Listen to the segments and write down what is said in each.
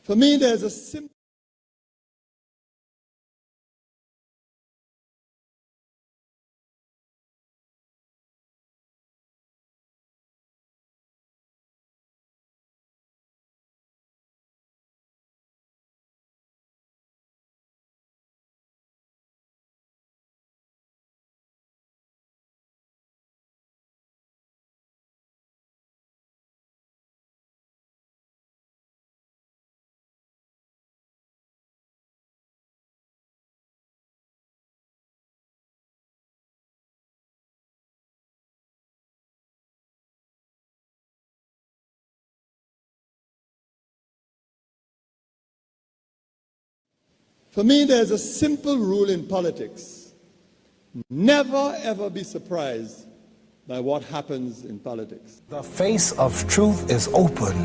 For me, there's a simple For me, there's a simple rule in politics. Never, ever be surprised by what happens in politics. The face of truth is open.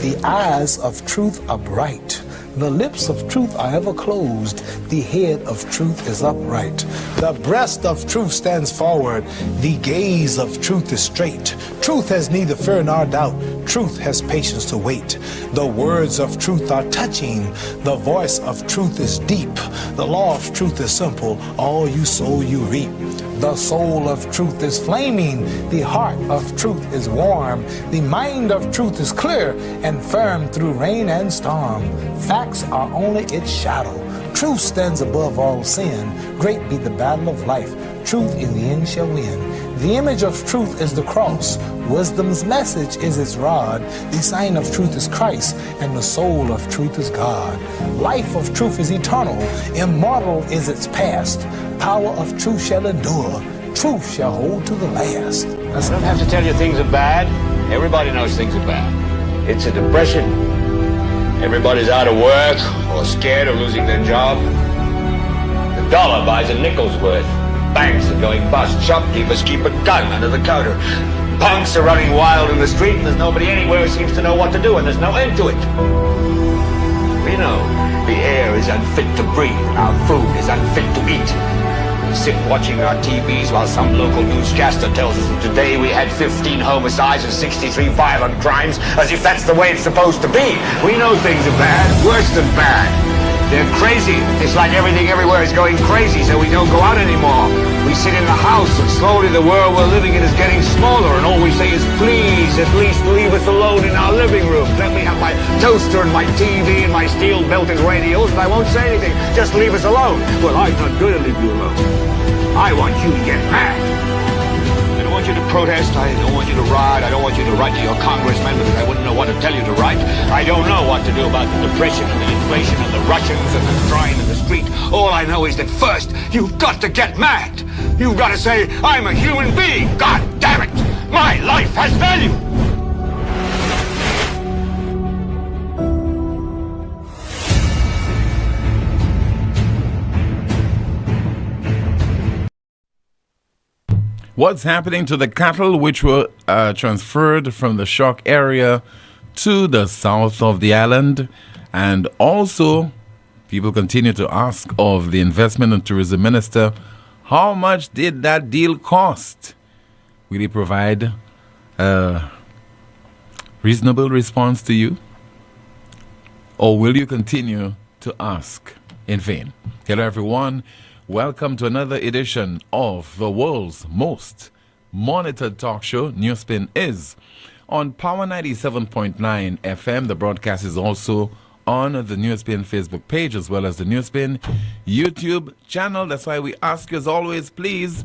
The eyes of truth are bright. The lips of truth are ever closed. The head of truth is upright. The breast of truth stands forward. The gaze of truth is straight. Truth has neither fear nor doubt. Truth has patience to wait. The words of truth are touching. The voice of truth is deep. The law of truth is simple. All you sow, you reap. The soul of truth is flaming. The heart of truth is warm. The mind of truth is clear and firm through rain and storm. Facts are only its shadow. Truth stands above all sin. Great be the battle of life. Truth in the end shall win. The image of truth is the cross. Wisdom's message is its rod. The sign of truth is Christ, and the soul of truth is God. Life of truth is eternal. Immortal is its past. Power of truth shall endure. Truth shall hold to the last. I don't have to tell you things are bad. Everybody knows things are bad. It's a depression. Everybody's out of work or scared of losing their job. The dollar buys a nickel's worth. Banks are going bust. Shopkeepers keep a gun under the counter. Punks are running wild in the street, and there's nobody anywhere who seems to know what to do, and there's no end to it. We know the air is unfit to breathe, our food is unfit to eat. We sit watching our TVs while some local newscaster tells us that today we had 15 homicides and 63 violent crimes, as if that's the way it's supposed to be. We know things are bad, worse than bad. They're crazy. It's like everything everywhere is going crazy, so we don't go out anymore. We sit in the house, and slowly the world we're living in is getting smaller, and all we say is, please, at least leave us alone in our living room. Let me have my toaster and my TV and my steel-belted radios, and I won't say anything. Just leave us alone. Well, I'm not going to leave you alone. I want you to get mad. I don't want you to protest. I don't want you to riot. I don't want you to write to your congressman because I wouldn't know what to tell you to write. I don't know what to do about the depression and the inflation and the Russians and the crime in the street. All I know is that first, you've got to get mad. You've got to say, I'm a human being. God damn it. My life has value. What's happening to the cattle which were transferred from the shock area to the south of the island? And also, people continue to ask of the Investment and Tourism Minister, how much did that deal cost? Will he provide a reasonable response to you? Or will you continue to ask in vain? Hello, everyone. Welcome to another edition of the world's most monitored talk show. NewsSpin is on Power 97.9 FM. The broadcast is also on the NewsSpin Facebook page as well as the NewsSpin YouTube channel. That's why we ask you as always, please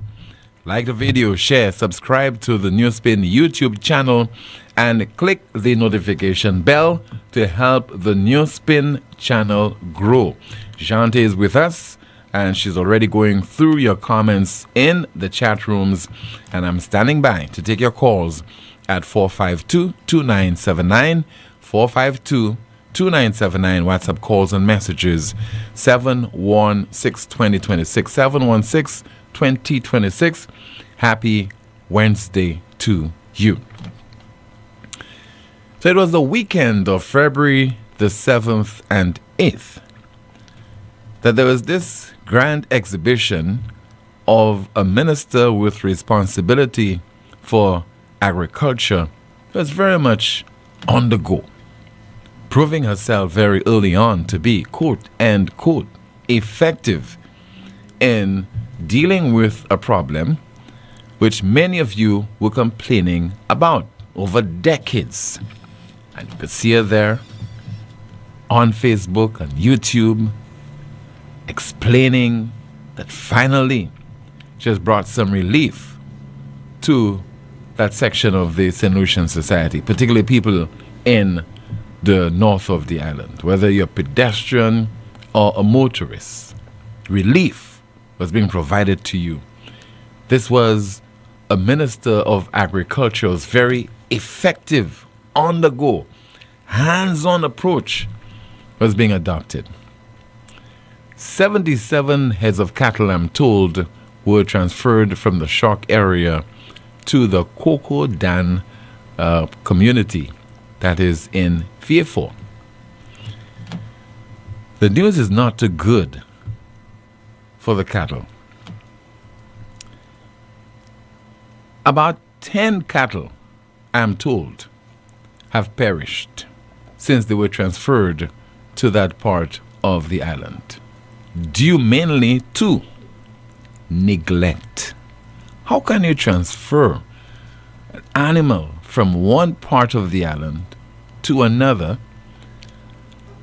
like the video, share, subscribe to the NewsSpin YouTube channel and click the notification bell to help the NewsSpin channel grow. Jante is with us, and she's already going through your comments in the chat rooms. And I'm standing by to take your calls at 452-2979, 452-2979, WhatsApp calls and messages, 716-2026, 716-2026. Happy Wednesday to you. So it was the weekend of February the 7th and 8th that there was this grand exhibition of a minister with responsibility for agriculture. It was very much on the go, proving herself very early on to be, quote, end quote, effective in dealing with a problem which many of you were complaining about over decades. And you could see her there on Facebook and YouTube explaining that finally she has brought some relief to that section of the St. Lucian society, particularly people in the north of the island, whether you're a pedestrian or a motorist. Relief was being provided to you. This was a Minister of Agriculture's very effective, on-the-go, hands-on approach was being adopted. 77 heads of cattle, I'm told, were transferred from the shock area to the Coco Dan community that is in Vieux-Fort. The news is not too good for the cattle. About 10 cattle, I'm told, have perished since they were transferred to that part of the island, due mainly to neglect. How can you transfer an animal from one part of the island to another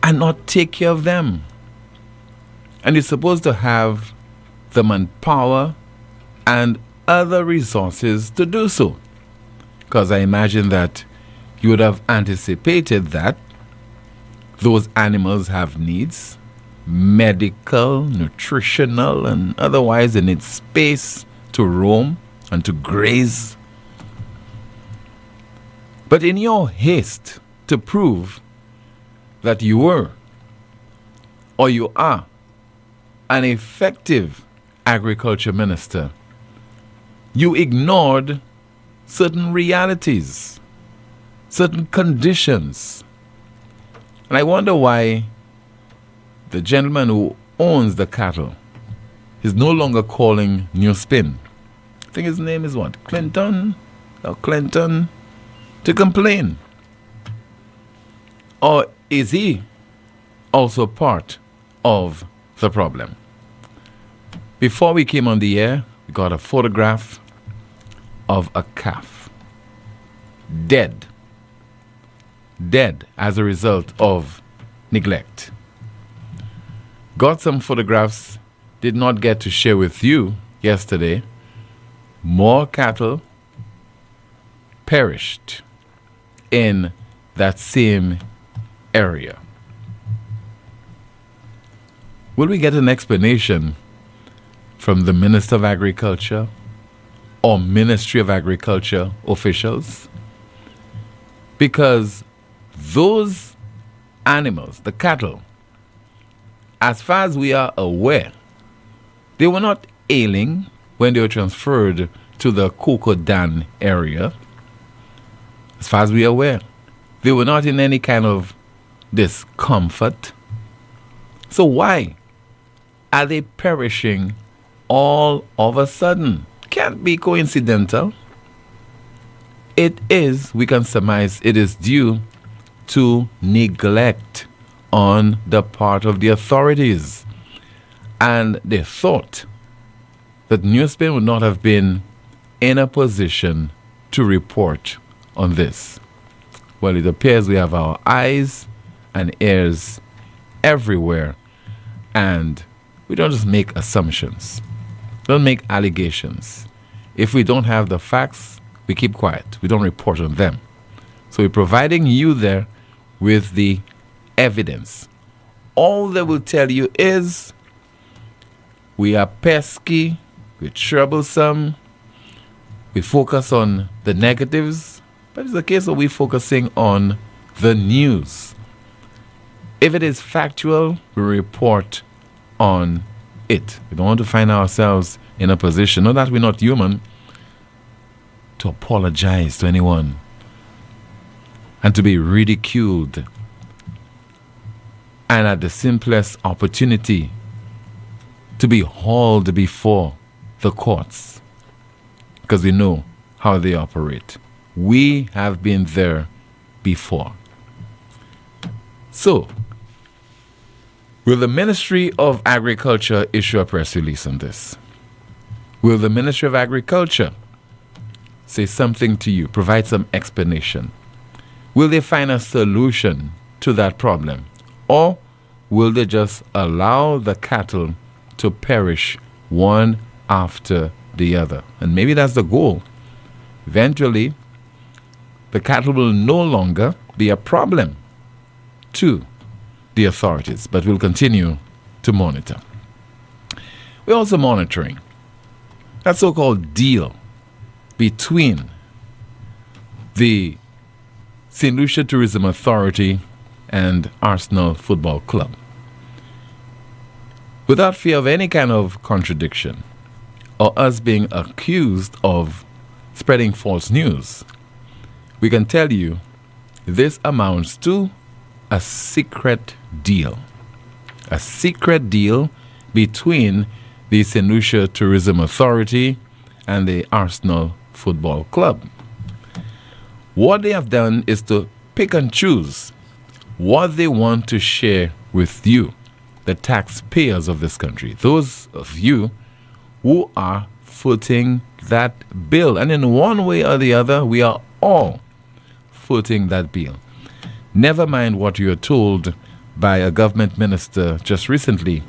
and not take care of them? And you're supposed to have the manpower and other resources to do so. Because I imagine that you would have anticipated that those animals have needs, medical, nutritional, and otherwise they need space to roam and to graze. But in your haste to prove that you were or you are an effective agriculture minister, you ignored certain realities, certain conditions. And I wonder why the gentleman who owns the cattle is no longer calling NewsSpin. I think his name is what? Clinton, to complain. Or is he also part of the problem? Before we came on the air, we got a photograph of a calf. Dead as a result of neglect. Got some photographs, did not get to share with you yesterday. More cattle perished in that same area. Will we get an explanation from the Minister of Agriculture or Ministry of Agriculture officials? Because those animals, the cattle, as far as we are aware, they were not ailing when they were transferred to the Coco Dan area. As far as we are aware, they were not in any kind of discomfort. So why are they perishing all of a sudden? Can't be coincidental. It is, we can surmise, it is due to neglect on the part of the authorities. And they thought that NewsSpin would not have been in a position to report on this. Well, it appears we have our eyes and ears everywhere, and we don't just make assumptions. Don't make allegations. If we don't have the facts, we keep quiet. We don't report on them. So we're providing you there with the evidence. All they will tell you is we are pesky, we're troublesome, we focus on the negatives, but it's a case of we focusing on the news. If it is factual, we report on it. We don't want to find ourselves in a position, not that we're not human, to apologize to anyone and to be ridiculed, and at the simplest opportunity to be hauled before the courts, because we know how they operate. We have been there before. So, will the Ministry of Agriculture issue a press release on this? Will the Ministry of Agriculture say something to you, provide some explanation? Will they find a solution to that problem? Or will they just allow the cattle to perish one after the other? And maybe that's the goal. Eventually, the cattle will no longer be a problem to the authorities, but we'll continue to monitor. We're also monitoring that so-called deal between the St. Lucia Tourism Authority and Arsenal Football Club. Without fear of any kind of contradiction or us being accused of spreading false news, we can tell you this amounts to a secret deal. A secret deal between the St. Lucia Tourism Authority and the Arsenal Football Club. What they have done is to pick and choose what they want to share with you, the taxpayers of this country, those of you who are footing that bill. And in one way or the other, we are all footing that bill. Never mind what you are told by a government minister just recently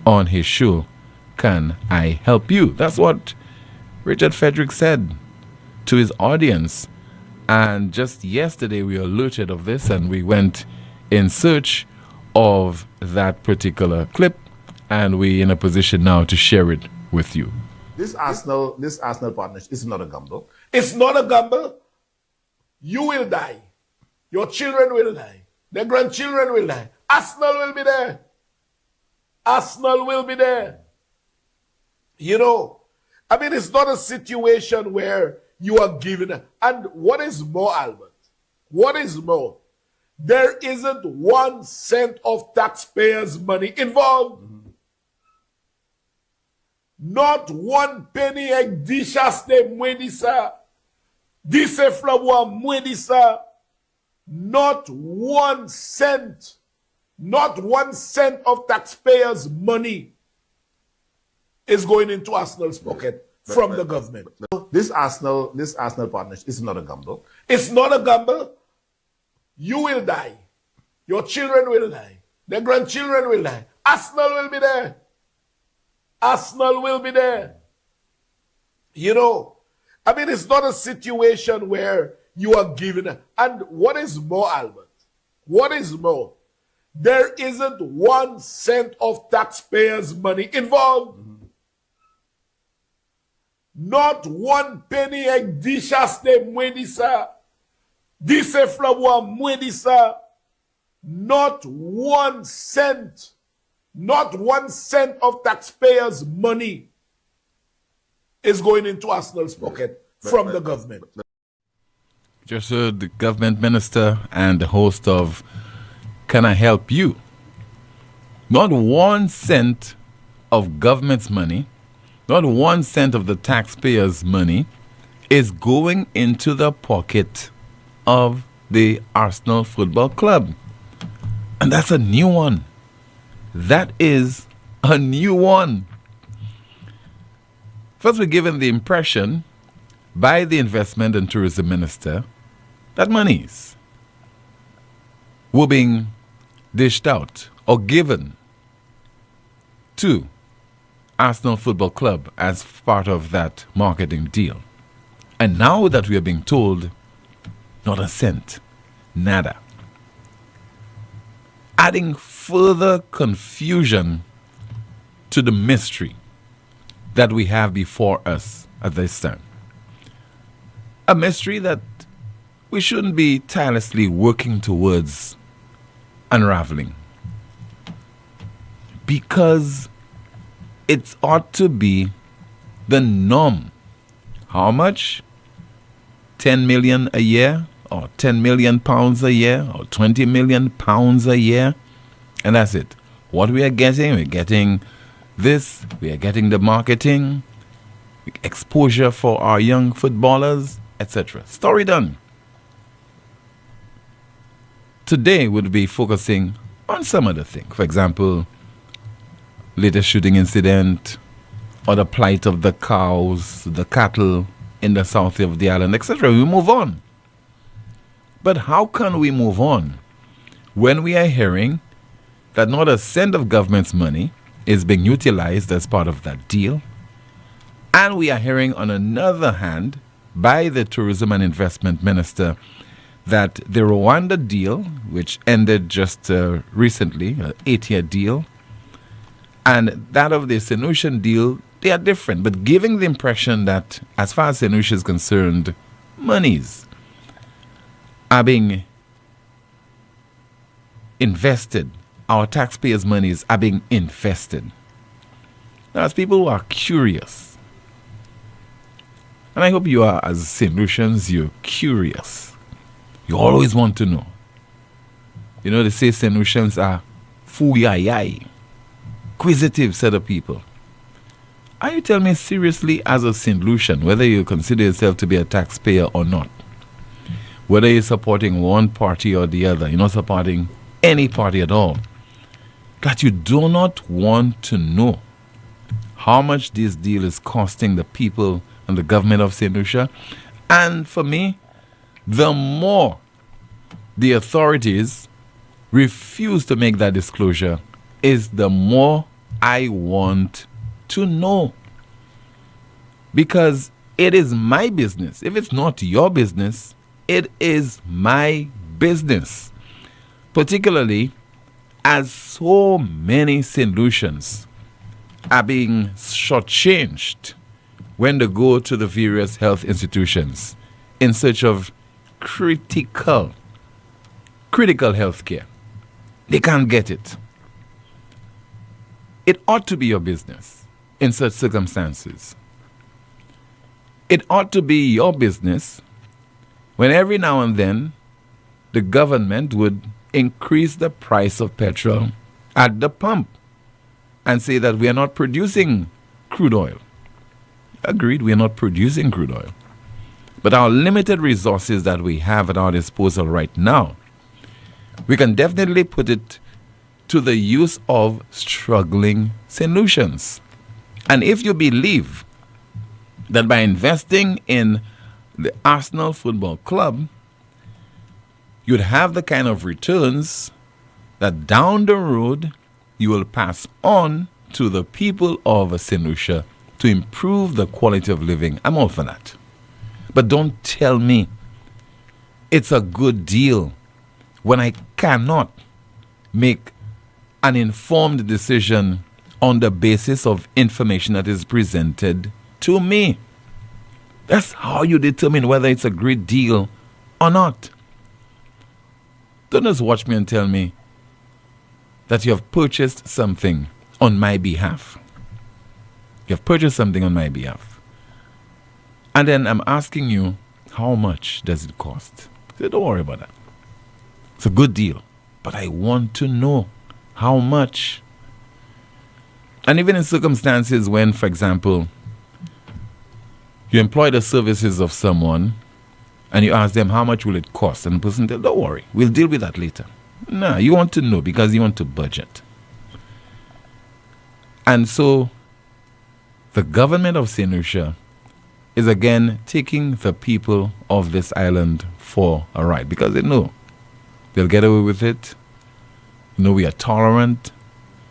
on his show, Can I Help You? That's what Richard Frederick said to his audience. And just yesterday we alerted of this and we went in search of that particular clip, and we're in a position now to share it with you. This Arsenal partnership is not a gamble. It's not a gamble. You will die. Your children will die. Their grandchildren will die. Arsenal will be there. Arsenal will be there. You know, I mean, it's not a situation where you are given. And what is more, Albert? What is more? There isn't 1 cent of taxpayers' money involved. Not 1 penny ekdishas de mwedisa. Dise flabwa mwedisa. Not 1 cent. Not 1 cent of taxpayers' money is going into Arsenal's pocket from the government. This Arsenal partnership is not a gamble. It's not a gamble. You will die. Your children will die. Their grandchildren will die. Arsenal will be there. Arsenal will be there. You know, I mean, it's not a situation where you are given. And what is more, Albert? What is more? There isn't 1 cent of taxpayers' money involved. Not 1 penny ekdishas de mwedisa. Dise flabwa mwedisa. Not 1 cent. Not 1 cent of taxpayers' money is going into Arsenal's pocket from the government. Just heard the government minister and the host of Can I Help You? Not 1 cent of government's money, not 1 cent of the taxpayers' money is going into the pocket of the Arsenal Football Club. And that's a new one. That is a new one. First, we're given the impression by the Investment and Tourism Minister that monies were being dished out or given to Arsenal Football Club as part of that marketing deal. And now that we are being told, not a cent, nada. Adding further confusion to the mystery that we have before us at this time. A mystery that we shouldn't be tirelessly working towards unraveling. Because it ought to be the norm. How much? 10 million a year? Or 10 million pounds a year? Or 20 million pounds a year? And that's it. What we are getting, we're getting this, we are getting the marketing, exposure for our young footballers, etc. Story done. today would be focusing on some other thing. For example, latest shooting incident, or the plight of the cows, the cattle in the south of the island, etc. We move on. But how can we move on when we are hearing that not a cent of government's money is being utilized as part of that deal? And we are hearing, on another hand, by the Tourism and Investment Minister, that the Rwanda deal, which ended just recently, an 8-year deal, and that of the Senushan deal, they are different, but giving the impression that, as far as Senusha is concerned, monies are being invested. Our taxpayers' monies are being invested. Now, as people who are curious, and I hope you are, as St. Lucians, you're curious. You always want to know. You know, they say St. Lucians are fuyayay, inquisitive set of people. Are you telling me seriously, as a St. Lucian, whether you consider yourself to be a taxpayer or not, whether you're supporting one party or the other, you're not supporting any party at all, that you do not want to know how much this deal is costing the people and the government of St. Lucia? And for me, the more the authorities refuse to make that disclosure, is the more I want to know. Because it is my business. If it's not your business, it is my business. Particularly as so many St. Lucians are being shortchanged when they go to the various health institutions in search of critical health care. They can't get it. It ought to be your business in such circumstances. It ought to be your business when every now and then the government would increase the price of petrol at the pump and say that we are not producing crude oil. Agreed, we are not producing crude oil. But our limited resources that we have at our disposal right now, we can definitely put it to the use of struggling St. Lucians. And if you believe that by investing in the Arsenal Football Club, you'd have the kind of returns that down the road you will pass on to the people of St. Lucia to improve the quality of living, I'm all for that. But don't tell me it's a good deal when I cannot make an informed decision on the basis of information that is presented to me. That's how you determine whether it's a great deal or not. Don't just watch me and tell me that you have purchased something on my behalf. You have purchased something on my behalf. And then I'm asking you, how much does it cost? I say, don't worry about that. It's a good deal. But I want to know how much. And even in circumstances when, for example, you employ the services of someone and you ask them how much will it cost, and the person says, don't worry, we'll deal with that later. No, you want to know because you want to budget. And so the government of St. Lucia is again taking the people of this island for a ride because they know they'll get away with it. You know, we are tolerant.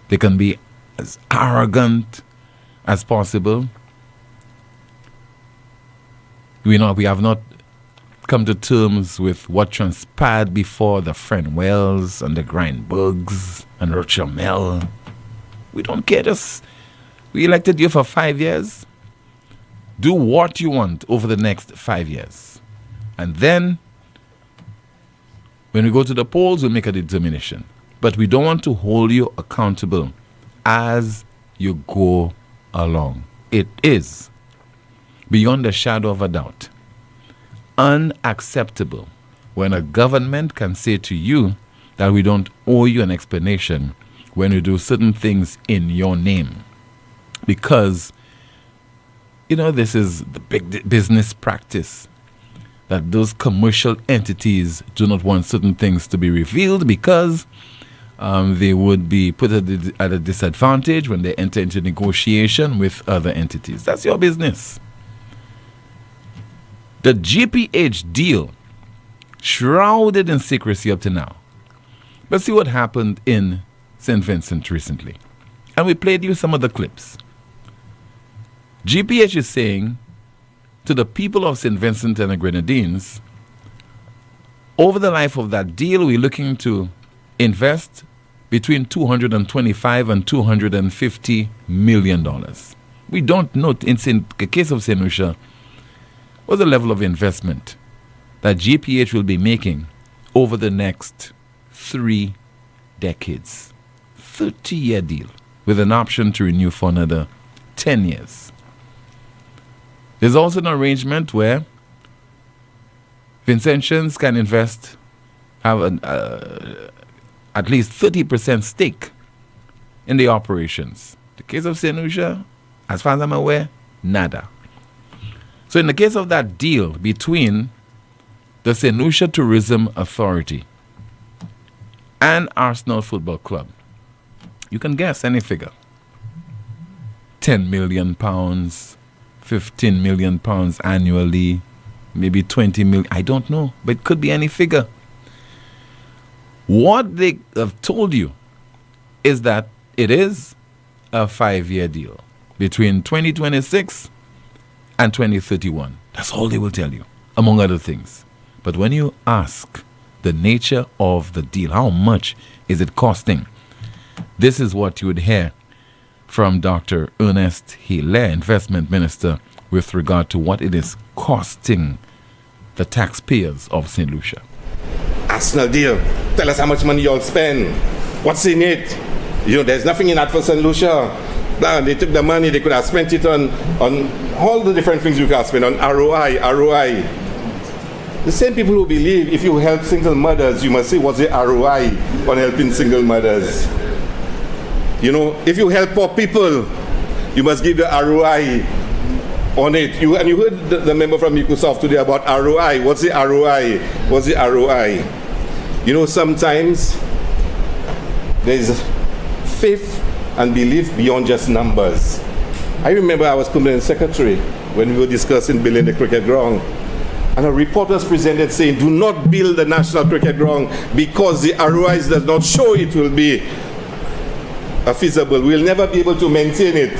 They can be as arrogant as possible. We have not come to terms with what transpired before the Frenwells and the Grindbergs and Rochamel. We don't care. We elected you for 5 years. Do what you want over the next 5 years. And then, when we go to the polls, we'll make a determination. But we don't want to hold you accountable as you go along. It is, beyond a shadow of a doubt, unacceptable when a government can say to you that we don't owe you an explanation when you do certain things in your name. Because, you know, this is the big business practice that those commercial entities do not want certain things to be revealed because they would be put at a disadvantage when they enter into negotiation with other entities. That's your business. The GPH deal, shrouded in secrecy up to now. But see what happened in St. Vincent recently. And we played you some of the clips. GPH is saying to the people of St. Vincent and the Grenadines, over the life of that deal, we're looking to invest between $225 and $250 million. We don't know, in the case of St. Lucia, what's the level of investment that GPH will be making over the next 3 decades. 30-year deal with an option to renew for another 10 years. There's also an arrangement where Vincentians can invest, have at least 30% stake in the operations. The case of St. Lucia, as far as I'm aware, nada. So in the case of that deal between the St. Lucia Tourism Authority and Arsenal Football Club, you can guess any figure. £10 million, £15 million annually, maybe 20 million, I don't know, but it could be any figure. What they have told you is that it is a 5-year deal between 2026 and 2031. That's all they will tell you, among other things. But when you ask the nature of the deal, how much is it costing? This is what you would hear from Dr. Ernest Hilaire, Investment Minister, with regard to what it is costing the taxpayers of St. Lucia. Arsenal deal. Tell us how much money you'll spend. What's in it? You know, there's nothing in that for St. Lucia. They took the money, they could have spent it on all the different things you could have spent on ROI. The same people who believe if you help single mothers, you must say what's the ROI on helping single mothers. You know, if you help poor people, you must give the ROI on it. And you heard the member from Microsoft today about ROI. What's the ROI? What's the ROI? You know, sometimes there's faith and belief beyond just numbers. I remember I was permanent secretary when we were discussing building the cricket ground. And a report was presented saying, do not build the national cricket ground because the ROIs does not show it will be feasible. We'll never be able to maintain it.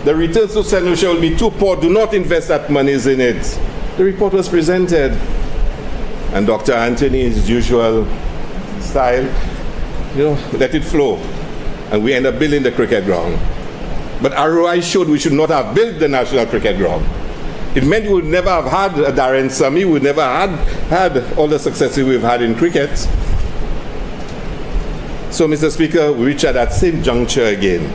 The returns to St. Lucia will be too poor. Do not invest that monies in it. The report was presented. And Dr. Anthony, his usual style, you know, let it flow. And we end up building the cricket ground. But ROI showed we should not have built the national cricket ground. It meant we would never have had a Darren Sammy, we would never had all the successes we've had in cricket. So, Mr. Speaker, we reach at that same juncture again.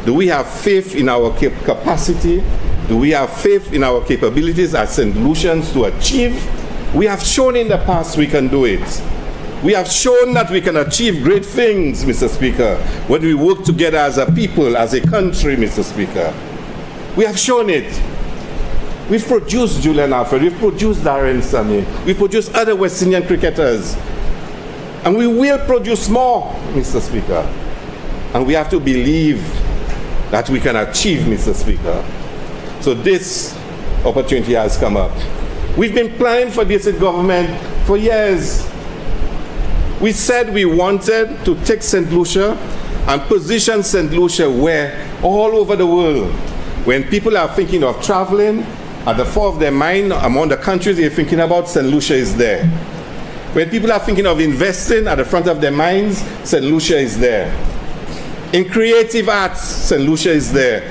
Do we have faith in our capacity? Do we have faith in our capabilities as St. Lucians to achieve? We have shown in the past we can do it. We have shown that we can achieve great things, Mr. Speaker, when we work together as a people, as a country, Mr. Speaker. We have shown it. We've produced Julian Alfred, we've produced Darren Sammy, we've produced other West Indian cricketers. And we will produce more, Mr. Speaker. And we have to believe that we can achieve, Mr. Speaker. So this opportunity has come up. We've been planning for this in government for years. We said we wanted to take St. Lucia and position St. Lucia where all over the world, when people are thinking of traveling, at the fore of their mind, among the countries they're thinking about, St. Lucia is there. When people are thinking of investing, at the front of their minds, St. Lucia is there. In creative arts, St. Lucia is there.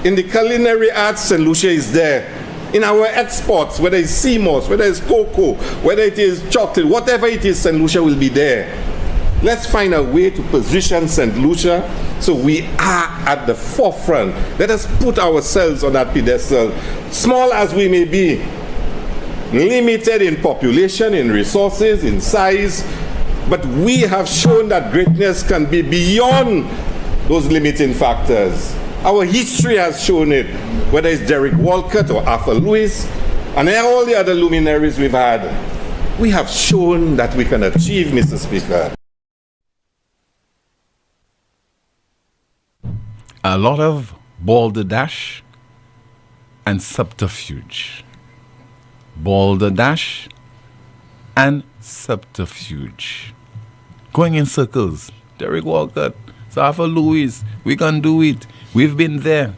In the culinary arts, St. Lucia is there. In our exports, whether it's CMOS, whether it's cocoa, whether it is chocolate, whatever it is, St. Lucia will be there. Let's find a way to position St. Lucia so we are at the forefront. Let us put ourselves on that pedestal, small as we may be, limited in population, in resources, in size, but we have shown that greatness can be beyond those limiting factors. Our history has shown it, whether it's Derek Walcott or Arthur Lewis, And all the other luminaries we've had, we have shown that we can achieve, Mr. Speaker. A lot of balderdash and subterfuge. Balderdash and subterfuge. Going in circles. Derek Walcott, Safa Louis, we can do it. We've been there.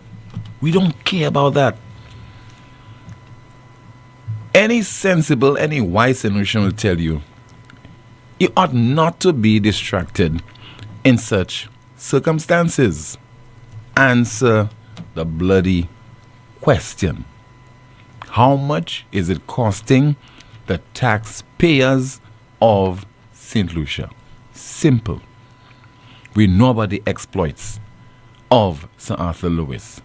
We don't care about that. Any sensible, any wise solution will tell you, you ought not to be distracted in such circumstances. Answer the bloody question. How much is it costing the taxpayers of St. Lucia? Simple. We know about the exploits of Sir Arthur Lewis,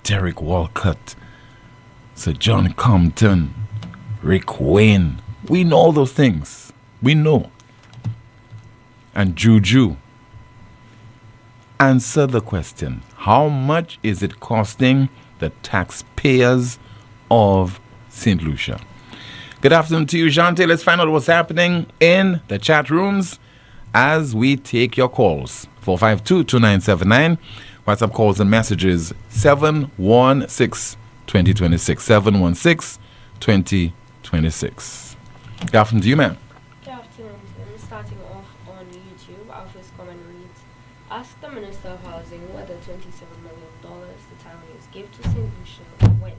Derek Walcott, Sir John Compton, Rick Wayne. We know all those things. We know. And Juju. Answer the question. How much is it costing the taxpayers of St. Lucia? Good afternoon to you, Jante. Let's find out what's happening in the chat rooms as we take your calls. 452-2979. WhatsApp calls and messages 716-2026. 716-2026. Good afternoon to you, ma'am. Good afternoon. Starting off on YouTube, our first comment reads, ask the Minister of Housing whether $27 million the Taiwanese gave to St. Lucia went.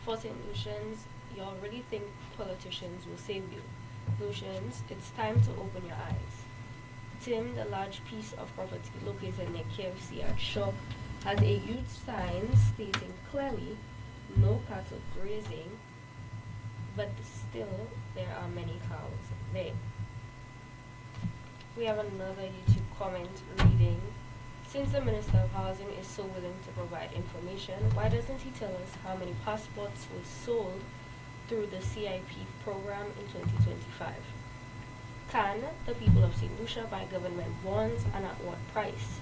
For St. Lucians, you already think politicians will save you. Lucians, it's time to open your eyes. Tim, the large piece of property located near KFC at Shaw, has a huge sign stating clearly no cattle grazing, but still there are many cows there. We have another YouTube comment reading, since the Minister of Housing is so willing to provide information, why doesn't he tell us how many passports were sold through the CIP program in 2025? Can the people of St. Lucia buy government bonds and at what price?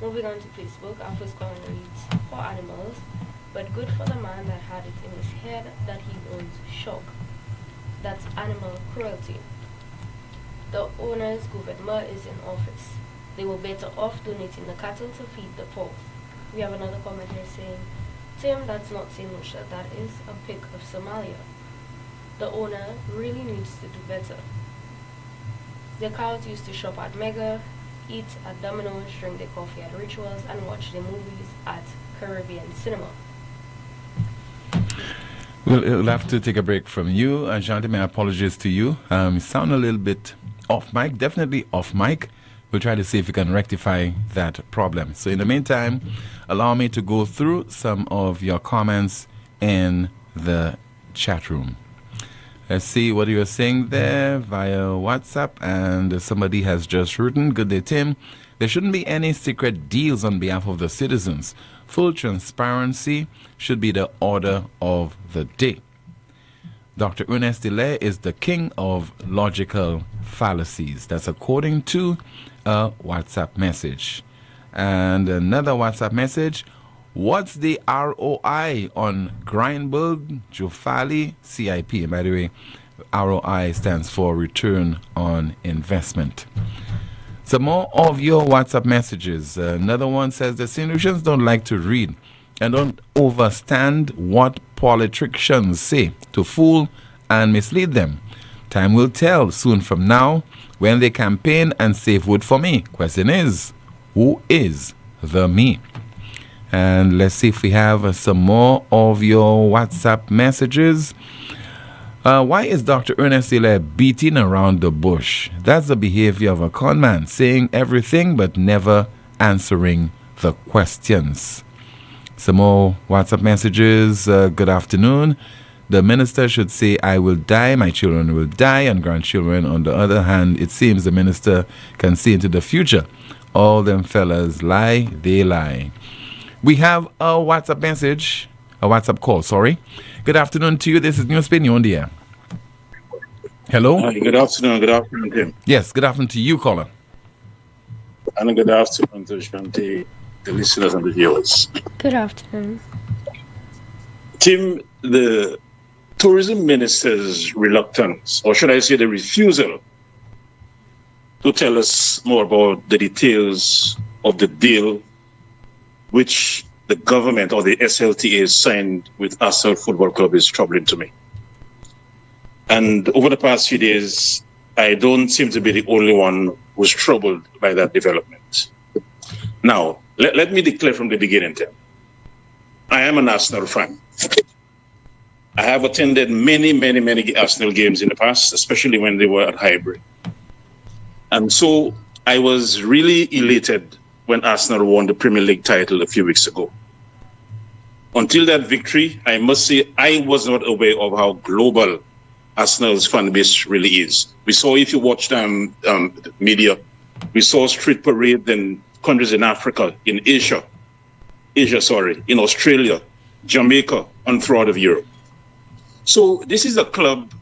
Moving on to Facebook, our first comment reads, for animals, but good for the man that had it in his head that he owns shock. That's animal cruelty. The owner's government is in office. They were better off donating the cattle to feed the poor. We have another comment here saying, Tim, that's not St. Lucia, that is a pic of Somalia. The owner really needs to do better. The cows used to shop at Mega, eat at Domino's, drink their coffee at Rituals, and watch their movies at Caribbean Cinema. We'll have to take a break from you. Shanti, my apologies to you. You sound a little bit off mic, definitely off mic. We'll try to see if we can rectify that problem. So in the meantime, allow me to go through some of your comments in the chat room. Let's see what you're saying there via WhatsApp. And somebody has just written, good day, Tim. There shouldn't be any secret deals on behalf of the citizens. Full transparency should be the order of the day. Dr. Ernest Delay is the king of logical fallacies. That's according to a WhatsApp message. And another WhatsApp message. What's the ROI on Grindberg, Jofali, CIP? And by the way, ROI stands for Return on Investment. Some more of your WhatsApp messages. Another one says the St. Lucians don't like to read and don't understand what politicians say to fool and mislead them. Time will tell soon from now when they campaign and say vote for me. Question is, who is the me? And let's see if we have some more of your WhatsApp messages. Why is Dr. Ernest Hilaire beating around the bush? That's the behavior of a con man, saying everything but never answering the questions. Some more WhatsApp messages. Good afternoon. The minister should say, I will die, my children will die, and grandchildren. On the other hand, it seems the minister can see into the future. All them fellas lie, they lie. We have a WhatsApp message, a WhatsApp call, sorry. Good afternoon to you. This is NewsSpin. You're on the air. Hello? Hi, good afternoon, Tim. Yes, good afternoon to you, caller. And good afternoon to Shanti, the listeners and the viewers. Good afternoon. Tim, the tourism minister's reluctance, or should I say the refusal, to tell us more about the details of the deal which the government or the SLTA signed with Arsenal Football Club is troubling to me. And over the past few days, I don't seem to be the only one who's troubled by that development. Now, let me declare from the beginning, Tim. I am an Arsenal fan. I have attended many Arsenal games in the past, especially when they were at Highbury. And so I was really elated when Arsenal won the Premier League title a few weeks ago. Until that victory, I must say I was not aware of how global Arsenal's fan base really is. We saw, if you watched media, we saw street parade in countries in Africa, in Asia, in Australia, Jamaica, and throughout of Europe. So this is a club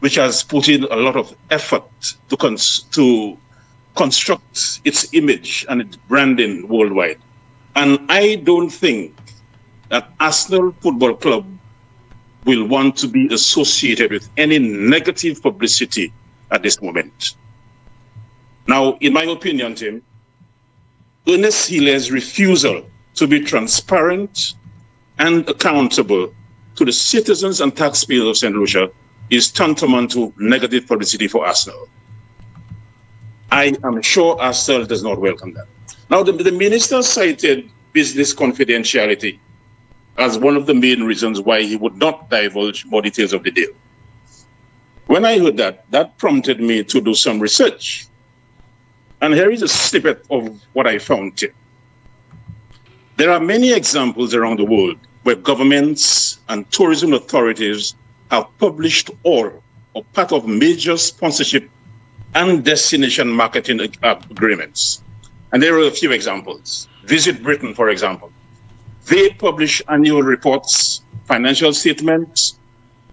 which has put in a lot of effort to construct its image and its branding worldwide. And I don't think that Arsenal Football Club will want to be associated with any negative publicity at this moment. Now, in my opinion, Tim, Ernest Hila's refusal to be transparent and accountable to the citizens and taxpayers of St. Lucia is tantamount to negative publicity for Arsenal. I am sure Arsenal does not welcome that. Now, the minister cited business confidentiality as one of the main reasons why he would not divulge more details of the deal. When I heard that, that prompted me to do some research. And here is a snippet of what I found here. There are many examples around the world where governments and tourism authorities have published all or part of major sponsorship and destination marketing agreements. And there are a few examples. Visit Britain, for example. They publish annual reports, financial statements,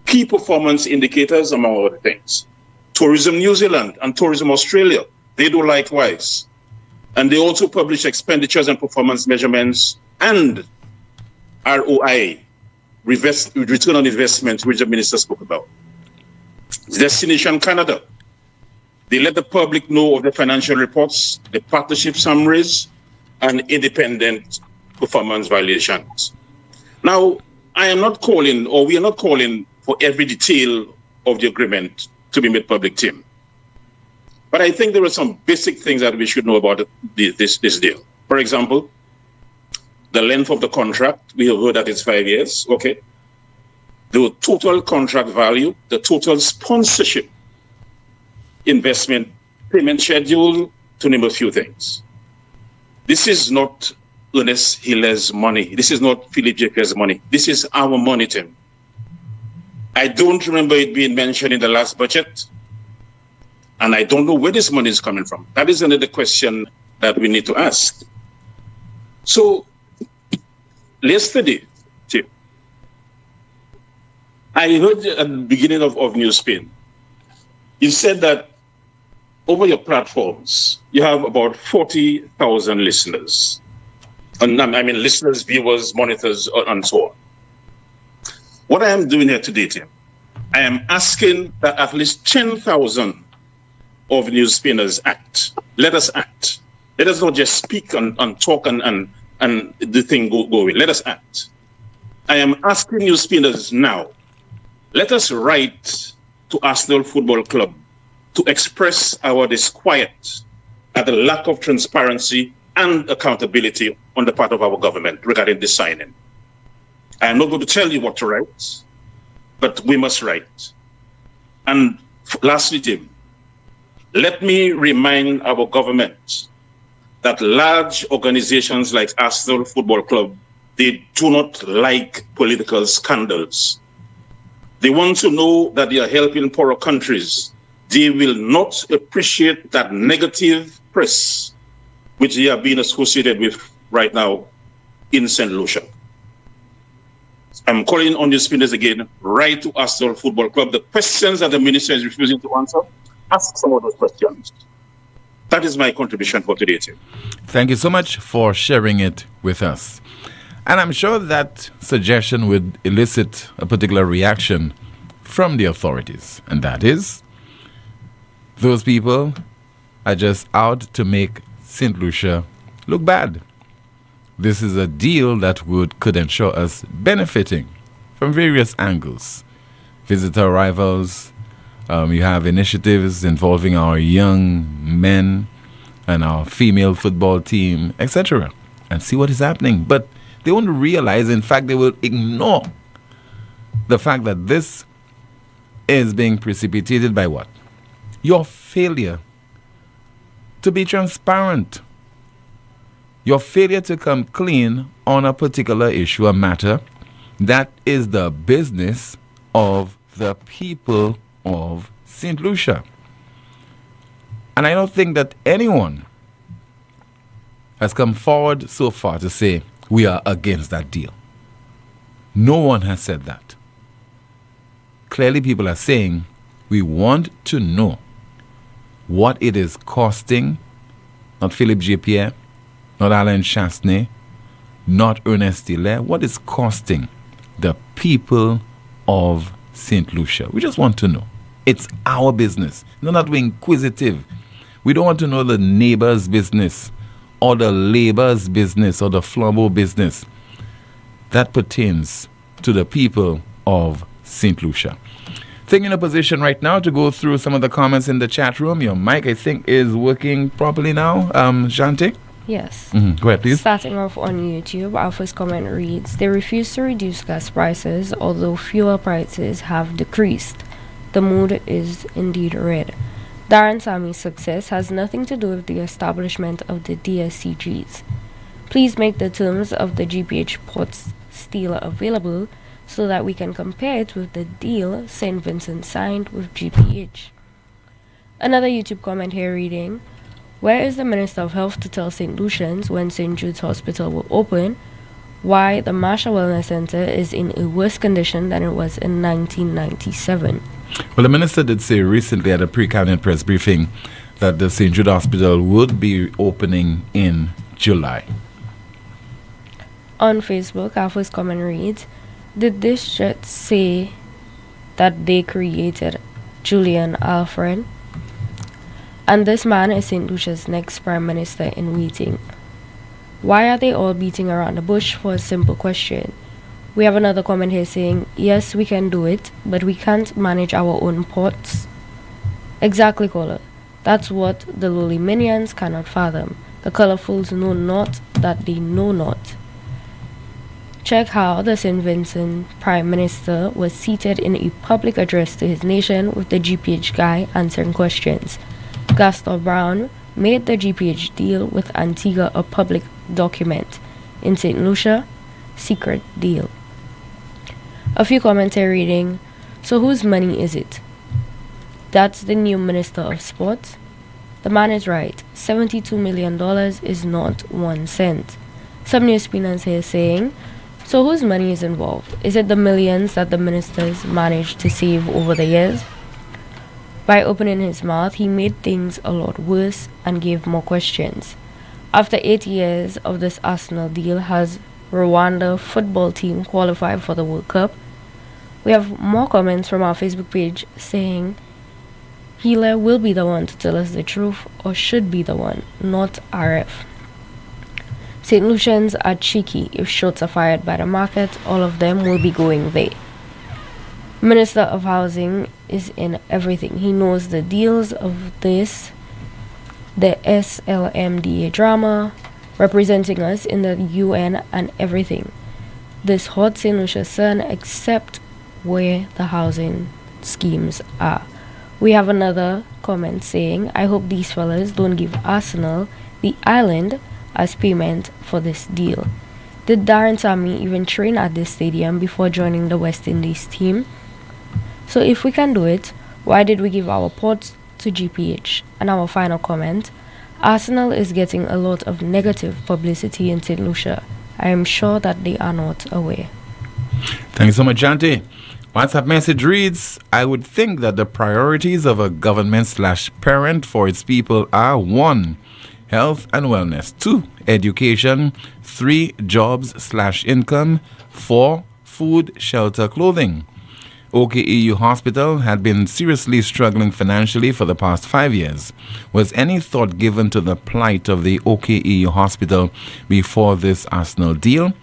key performance indicators, among other things. Tourism New Zealand and Tourism Australia, they do likewise. And they also publish expenditures and performance measurements and ROI, return on investment, which the minister spoke about. Destination Canada, they let the public know of the financial reports, the partnership summaries, and independent performance valuations. Now, I am not calling, or we are not calling for every detail of the agreement to be made public, Tim. But I think there are some basic things that we should know about this deal. For example, the length of the contract, we have heard that it's 5 years, okay. The total contract value, the total sponsorship, investment, payment schedule, to name a few things. This is not Ernest Hila's money. This is not Philip Jacquet's money. This is our money, Tim. I don't remember it being mentioned in the last budget, and I don't know where this money is coming from. That is another question that we need to ask. So, yesterday, Tim, I heard at the beginning of NewsSpin, you said that over your platforms, you have about 40,000 listeners. And I mean, listeners, viewers, monitors, and so on. What I am doing here today, Tim, I am asking that at least 10,000 of NewsSpinners act. Let us act. Let us not just speak and talk and the thing go away. Let us act. I am asking NewsSpinners now, let us write to Arsenal Football Club to express our disquiet at the lack of transparency and accountability on the part of our government regarding this signing. I am not going to tell you what to write, but we must write. And lastly, Tim, let me remind our government that large organizations like Arsenal Football Club, they do not like political scandals. They want to know that they are helping poorer countries. They will not appreciate that negative press which they are being associated with right now in St. Lucia. I'm calling on the spinners again, write to Arsenal Football Club. The questions that the minister is refusing to answer, ask some of those questions. That is my contribution for today, Tim. Thank you so much for sharing it with us. And I'm sure that suggestion would elicit a particular reaction from the authorities. And that is, those people are just out to make St. Lucia look bad. This is a deal that could ensure us benefiting from various angles. Visitor arrivals, you have initiatives involving our young men and our female football team, etc. And see what is happening. But they won't realize, in fact, they will ignore the fact that this is being precipitated by what? Your failure to be transparent. Your failure to come clean on a particular issue, a matter that is the business of the people of St. Lucia. And I don't think that anyone has come forward so far to say we are against that deal. No one has said that. Clearly, people are saying we want to know what it is costing, not Philippe J. Pierre, not Alain Chasney, not Ernest Hilaire, what is costing the people of St. Lucia. We just want to know. It's our business. No, not we're inquisitive. We don't want to know the neighbor's business or the labor's business or the flambeau business. That pertains to the people of St. Lucia. Taking a position right now to go through some of the comments in the chat room. Your mic, I think, is working properly now. Shanti? Yes. Go ahead, please. Starting off on YouTube, our first comment reads, they refuse to reduce gas prices, although fuel prices have decreased. The mood is indeed red. Darren Sammy's success has nothing to do with the establishment of the DSCGs. Please make the terms of the GPH Ports deal available so that we can compare it with the deal St. Vincent signed with GPH. Another YouTube comment here reading, where is the Minister of Health to tell St. Lucians when St. Jude's Hospital will open why the Marshall Wellness Center is in a worse condition than it was in 1997? Well, the minister did say recently at a pre-cabinet press briefing that the St. Jude Hospital would be opening in July. On Facebook, our first comment reads, did this just say that they created Julian Alfred? And this man is St. Lucia's next Prime Minister in waiting. Why are they all beating around the bush for a simple question? We have another comment here saying, yes, we can do it, but we can't manage our own ports. Exactly, caller. That's what the lowly minions cannot fathom. The colorfuls know not that they know not. Check how the St. Vincent Prime Minister was seated in a public address to his nation with the GPH guy answering questions. Gaston Brown made the GPH deal with Antigua a public document. In St. Lucia, secret deal. A few commentary reading, so whose money is it? That's the new Minister of Sports. The man is right. $72 million is not 1 cent. Some NewsSpinners here saying, so whose money is involved? Is it the millions that the ministers managed to save over the years? By opening his mouth, he made things a lot worse and gave more questions. After 8 years of this Arsenal deal, has Rwanda football team qualified for the World Cup? We have more comments from our Facebook page saying, Hilaire will be the one to tell us the truth, or should be the one, not RF. St. Lucians are cheeky. If shots are fired by the market, all of them will be going there. Minister of Housing is in everything. He knows the deals of this, the SLMDA drama, representing us in the UN and everything. This hot St. Lucia sun, except where the housing schemes are. We have another comment saying, I hope these fellas don't give Arsenal the island as payment for this deal. Did Darren Sammy even train at this stadium before joining the West Indies team? So if we can do it, why did we give our ports to GPH? And our final comment, Arsenal is getting a lot of negative publicity in St. Lucia. I am sure that they are not aware. Thank you so much, Shanti. WhatsApp message reads, I would think that the priorities of a government/parent for its people are 1. health and wellness. 2, education. 3, jobs/income. 4, food, shelter, clothing. OKEU Hospital had been seriously struggling financially for the past 5 years. Was any thought given to the plight of the OKEU Hospital before this Arsenal deal?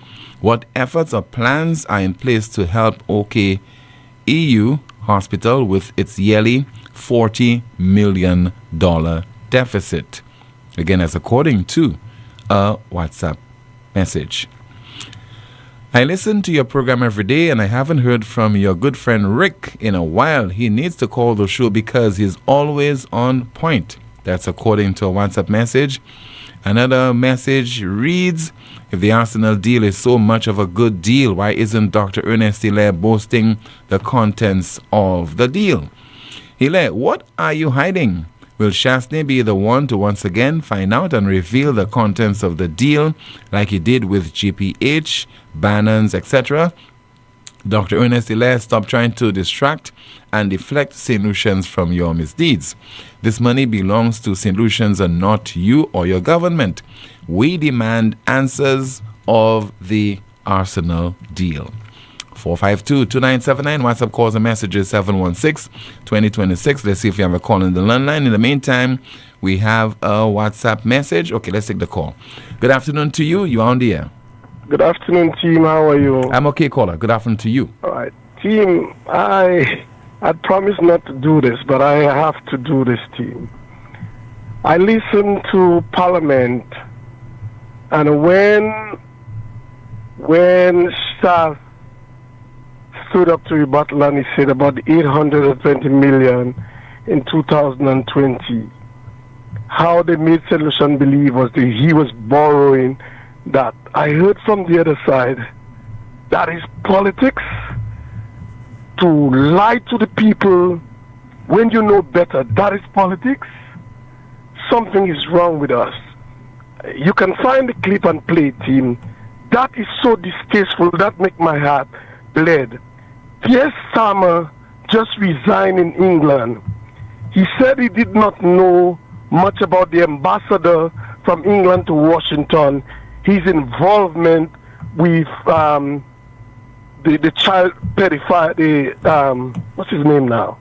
What efforts or plans are in place to help OKEU Hospital with its yearly $40 million deficit? Again, as according to a WhatsApp message. I listen to your program every day and I haven't heard from your good friend Rick in a while. He needs to call the show because he's always on point. That's according to a WhatsApp message. Another message reads, if the Arsenal deal is so much of a good deal, why isn't Dr. Ernest Hilaire boasting the contents of the deal? Hilaire, what are you hiding? Will Chasney be the one to once again find out and reveal the contents of the deal like he did with GPH, Bannons, etc.? Dr. Ernest Hilaire, stop trying to distract and deflect St. Lucians from your misdeeds. This money belongs to St. Lucians and not you or your government. We demand answers of the Arsenal deal. 452-2979. WhatsApp calls and messages 716-2026. Let's see if we have a call in the landline. In the meantime, we have a WhatsApp message. Okay, let's take the call. Good afternoon to you. You are on the air. Good afternoon, team. How are you? I'm okay, caller. Good afternoon to you. All right. Team, I promised not to do this, but I have to do this, team. I listened to Parliament, and when staff stood up to rebuttal and he said about 820 million in 2020, how they made St. Lucian believe was that he was borrowing that. I heard from the other side that is politics, to lie to the people when you know better. That is politics. Something is wrong with us. You can find the clip and play it, team. That is so distasteful. That make my heart bleed. Pierre Starmer just resigned in England. He said he did not know much about the ambassador from England to Washington, his involvement with the child pedophile, what's his name now?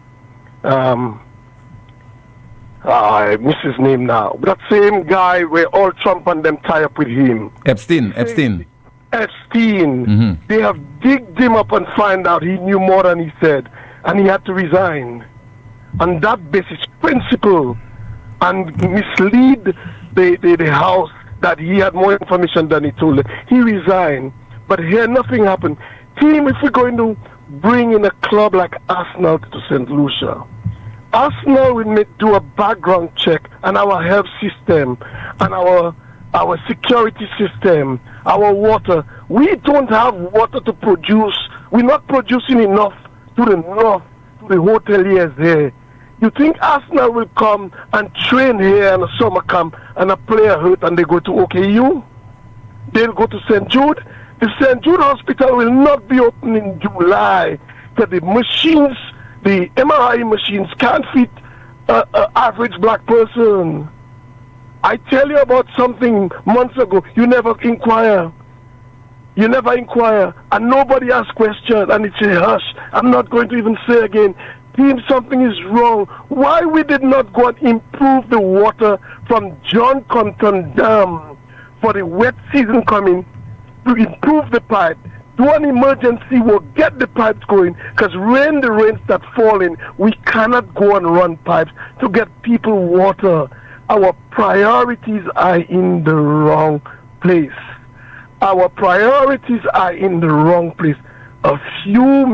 I miss his name now. That same guy where all Trump and them tie up with him. Epstein. Mm-hmm. They have digged him up and find out he knew more than he said, and he had to resign. On that basis, principle, and mislead the House that he had more information than he told them. He resigned, but here nothing happened. Team, if we're going to bring in a club like Arsenal to St. Lucia, Arsenal will do a background check on our health system and our security system, our water. We don't have water to produce. We're not producing enough to the north, to the hoteliers here. You think Arsenal will come and train here in a summer camp and a player hurt and they go to OKU? They'll go to St. Jude. The St. Jude Hospital will not be open in July because the machines, the MRI machines can't fit an average black person. I tell you about something months ago. You never inquire. And nobody asks questions, and it's a hush. I'm not going to even say again. Team, something is wrong. Why we did not go and improve the water from John Compton Dam for the wet season coming, to improve the pipe, do an emergency work, get the pipes going, because when the rain starts falling, we cannot go and run pipes to get people water. Our priorities are in the wrong place. A few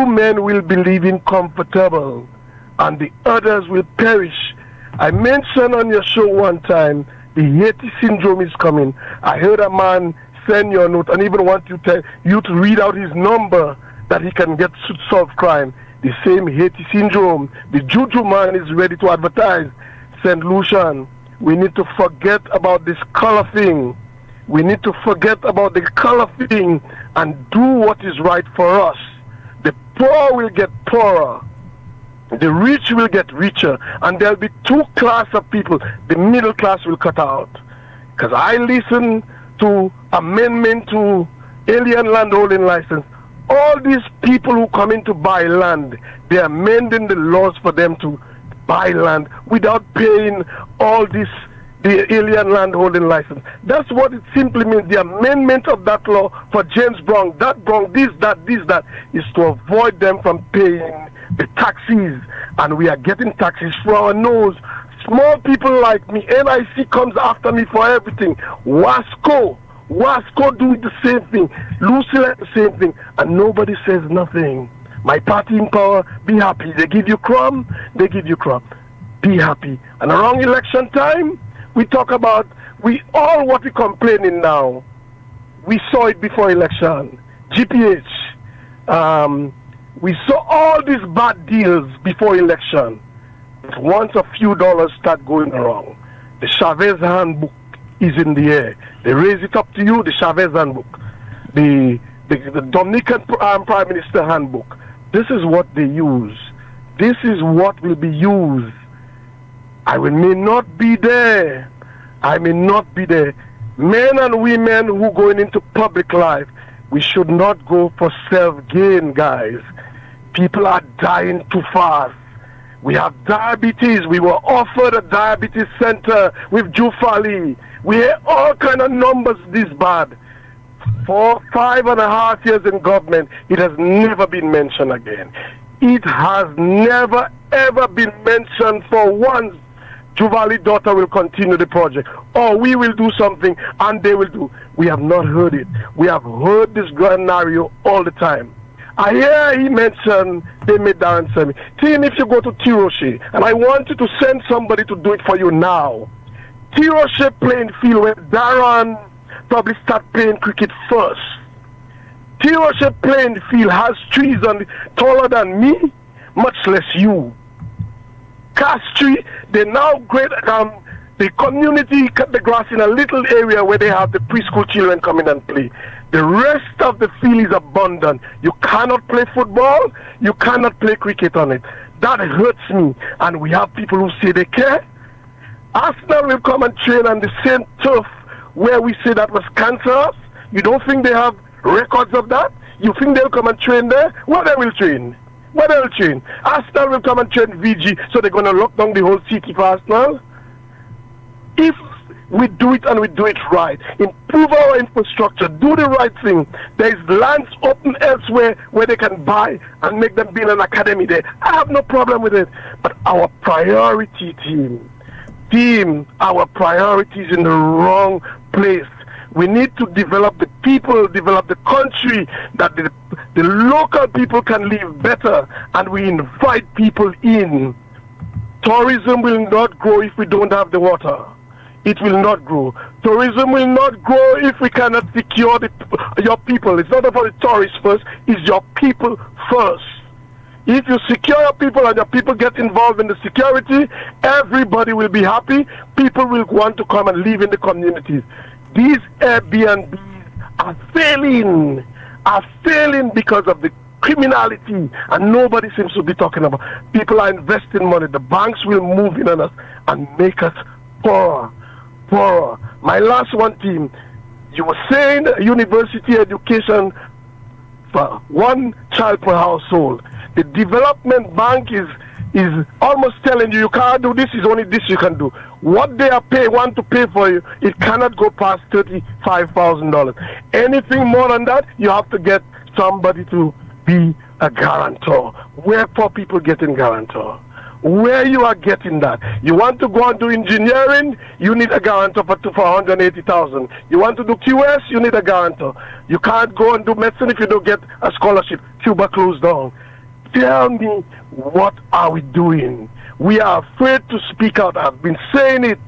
men will be living comfortable, and the others will perish. I mentioned on your show one time, the Haiti syndrome is coming. I heard a man send you a note and even want you to read out his number that he can get to solve crime. The same Haiti syndrome. The Juju man is ready to advertise. St. Lucian, we need to forget about this color thing. And do what is right for us. The poor will get poorer. The rich will get richer, and there'll be two classes of people. The middle class will cut out. Because I listen to amendment to alien landholding license. All these people who come in to buy land, they're amending the laws for them to buy land without paying all this, the alien landholding license. That's what it simply means. The amendment of that law for James Brown, this, that, is to avoid them from paying the taxes. And we are getting taxes for our nose. Small people like me, NIC comes after me for everything. Wasco do the same thing. Lucille the same thing. And nobody says nothing. My party in power, be happy. They give you crumb, be happy. And around election time, we talk about, what we're complaining now, we saw it before election. GPH, we saw all these bad deals before election. Once a few dollars start going wrong, the Chavez handbook is in the air. They raise it up to you, the Chavez handbook, the Dominican Prime Minister handbook. This is what they use. This is what will be used. I may not be there. Men and women who going into public life, we should not go for self-gain, guys. People are dying too fast. We have diabetes. We were offered a diabetes center with Jufali. We hear all kind of numbers this bad. For 5.5 years in government, it has never been mentioned again. It has never, ever been mentioned for once. Juvali's daughter will continue the project, or we will do something and they will do. We have not heard it. We have heard this scenario all the time. I hear he mentioned, they made Darren send me. Tim, if you go to Tiroche, and I want you to send somebody to do it for you now. Tiroche playing field where Darren probably start playing cricket first. Tiroche playing field has trees taller than me, much less you. Castry, they now grade the community cut the grass in a little area where they have the preschool children come in and play. The rest of the field is abundant. You cannot play football, you cannot play cricket on it. That hurts me. And we have people who say they care. Arsenal will come and train on the same turf where we say that was cancerous. You don't think they have records of that? You think they'll come and train there? What they will train? Arsenal will come and train VG, so they're going to lock down the whole city for Arsenal? If we do it and we do it right, improve our infrastructure, do the right thing, there is lands open elsewhere where they can buy and make them build an academy there. I have no problem with it. But our priority, team, our priority is in the wrong place. We need to develop the people, develop the country, that the local people can live better, and we invite people in. Tourism will not grow if we don't have the water. It will not grow. Tourism will not grow if we cannot secure your people. It's not about the tourists first, it's your people first. If you secure your people and your people get involved in the security, everybody will be happy. People will want to come and live in the communities. These Airbnbs are failing because of the criminality, and nobody seems to be talking about. People are investing money. The banks will move in on us and make us poorer. My last one, team, you were saying university education for one child per household. The development bank is almost telling you can't do this, is only this you can do. What they want to pay for you, it cannot go past $35,000. Anything more than that, you have to get somebody to be a guarantor. Where poor people getting guarantor? Where you are getting that? You want to go and do engineering, you need a guarantor for $180,000. You want to do QS, you need a guarantor. You can't go and do medicine if you don't get a scholarship. Cuba closed down. Tell me, what are we doing? We are afraid to speak out. I've been saying it,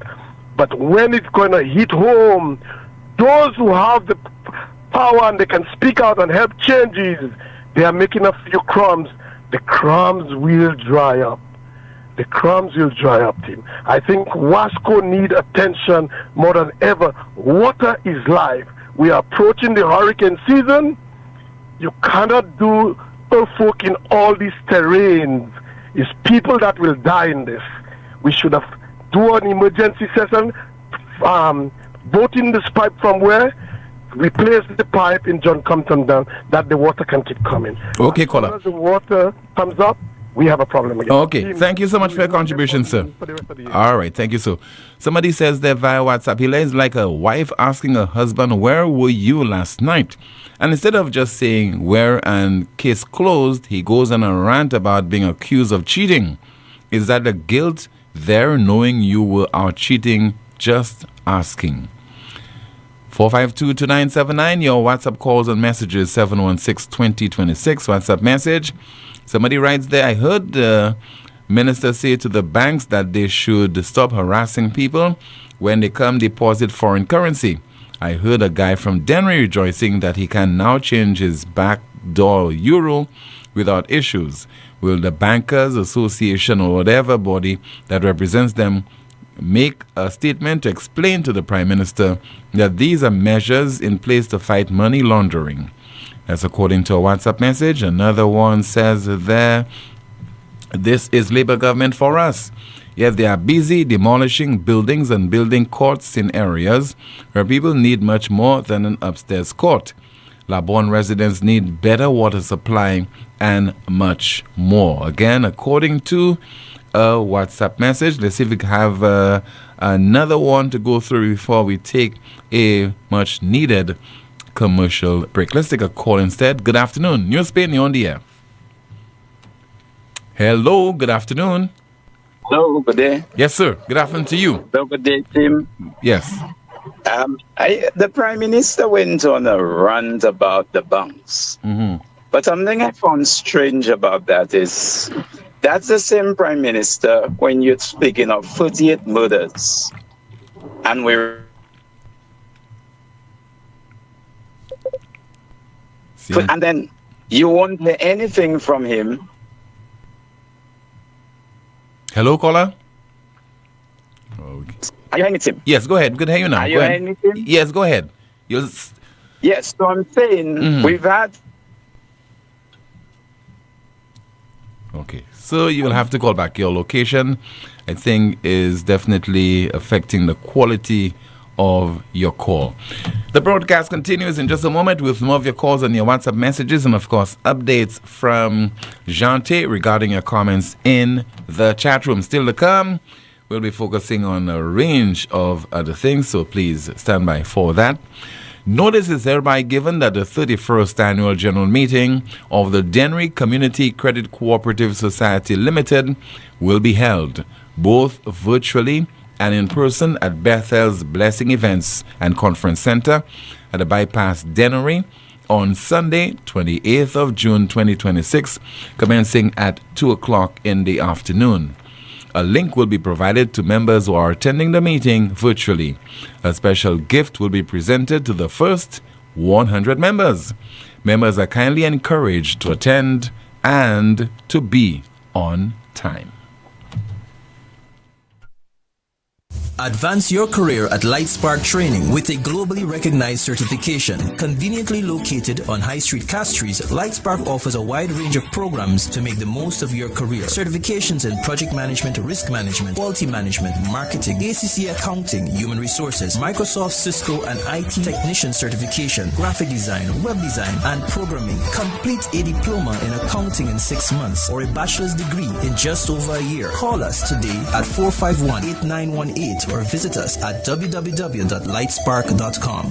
but when it's going to hit home, those who have the power and they can speak out and help changes, they are making a few crumbs. The crumbs will dry up. The crumbs will dry up, team. I think Wasco need attention more than ever. Water is life. We are approaching the hurricane season. You cannot do earthwork in all these terrains. It's people that will die in this. We should have do an emergency session, vote in this pipe from where, replace the pipe in John Compton Dam, that the water can keep coming. Okay, as soon caller. as the water comes up, we have a problem again. Okay, thank you so much for your contribution, sir. All right, thank you, sir. Somebody says there via WhatsApp, he is like a wife asking her husband, where were you last night? And instead of just saying where and case closed, he goes on a rant about being accused of cheating. Is that the guilt there knowing you were out cheating? Just asking. 452-2979, your WhatsApp calls and messages 716-2026, WhatsApp message. Somebody writes there, I heard the minister say to the banks that they should stop harassing people when they come deposit foreign currency. I heard a guy from Denry rejoicing that he can now change his backdoor euro without issues. Will the Bankers Association or whatever body that represents them make a statement to explain to the Prime Minister that these are measures in place to fight money laundering? That's according to a WhatsApp message. Another one says there, this is Labour government for us. Yes, they are busy demolishing buildings and building courts in areas where people need much more than an upstairs court. Labourne residents need better water supply and much more. Again, according to a WhatsApp message. Let's see if we can have another one to go through before we take a much needed commercial break. Let's take a call instead. Good afternoon. NewsSpin, you're on the air. Hello, good afternoon. Hello, good day. Yes, sir. Good afternoon to you. Hello, good day, Tim. Yes. The Prime Minister went on a rant about the banks. Mm-hmm. But something I found strange about that is that's the same Prime Minister when you're speaking of 48 murders. And we're... And then you won't hear anything from him. Hello, caller? Okay. Are you hearing me, Tim? Yes, go ahead. Good to hear you now. Are you hearing me, Tim? Yes, go ahead. Yes, so I'm saying we've had... Okay, so you'll have to call back. Your location, I think, is definitely affecting the quality of your call. The broadcast continues in just a moment with more of your calls and your WhatsApp messages and, of course, updates from Jante regarding your comments in the chat room. Still to come, we'll be focusing on a range of other things, so please stand by for that. Notice is hereby given that the 31st Annual General Meeting of the Denry Community Credit Cooperative Society Limited will be held both virtually and in person at Bethel's Blessing Events and Conference Center at the Bypass Dennery on Sunday, 28th of June 2026, commencing at 2 o'clock in the afternoon. A link will be provided to members who are attending the meeting virtually. A special gift will be presented to the first 100 members. Members are kindly encouraged to attend and to be on time. Advance your career at Lightspark Training with a globally recognized certification. Conveniently located on High Street, Castries, Lightspark offers a wide range of programs to make the most of your career. Certifications in project management, risk management, quality management, marketing, ACC accounting, human resources, Microsoft, Cisco, and IT technician certification, graphic design, web design, and programming. Complete a diploma in accounting in 6 months or a bachelor's degree in just over a year. Call us today at 451-8918 or visit us at www.lightspark.com.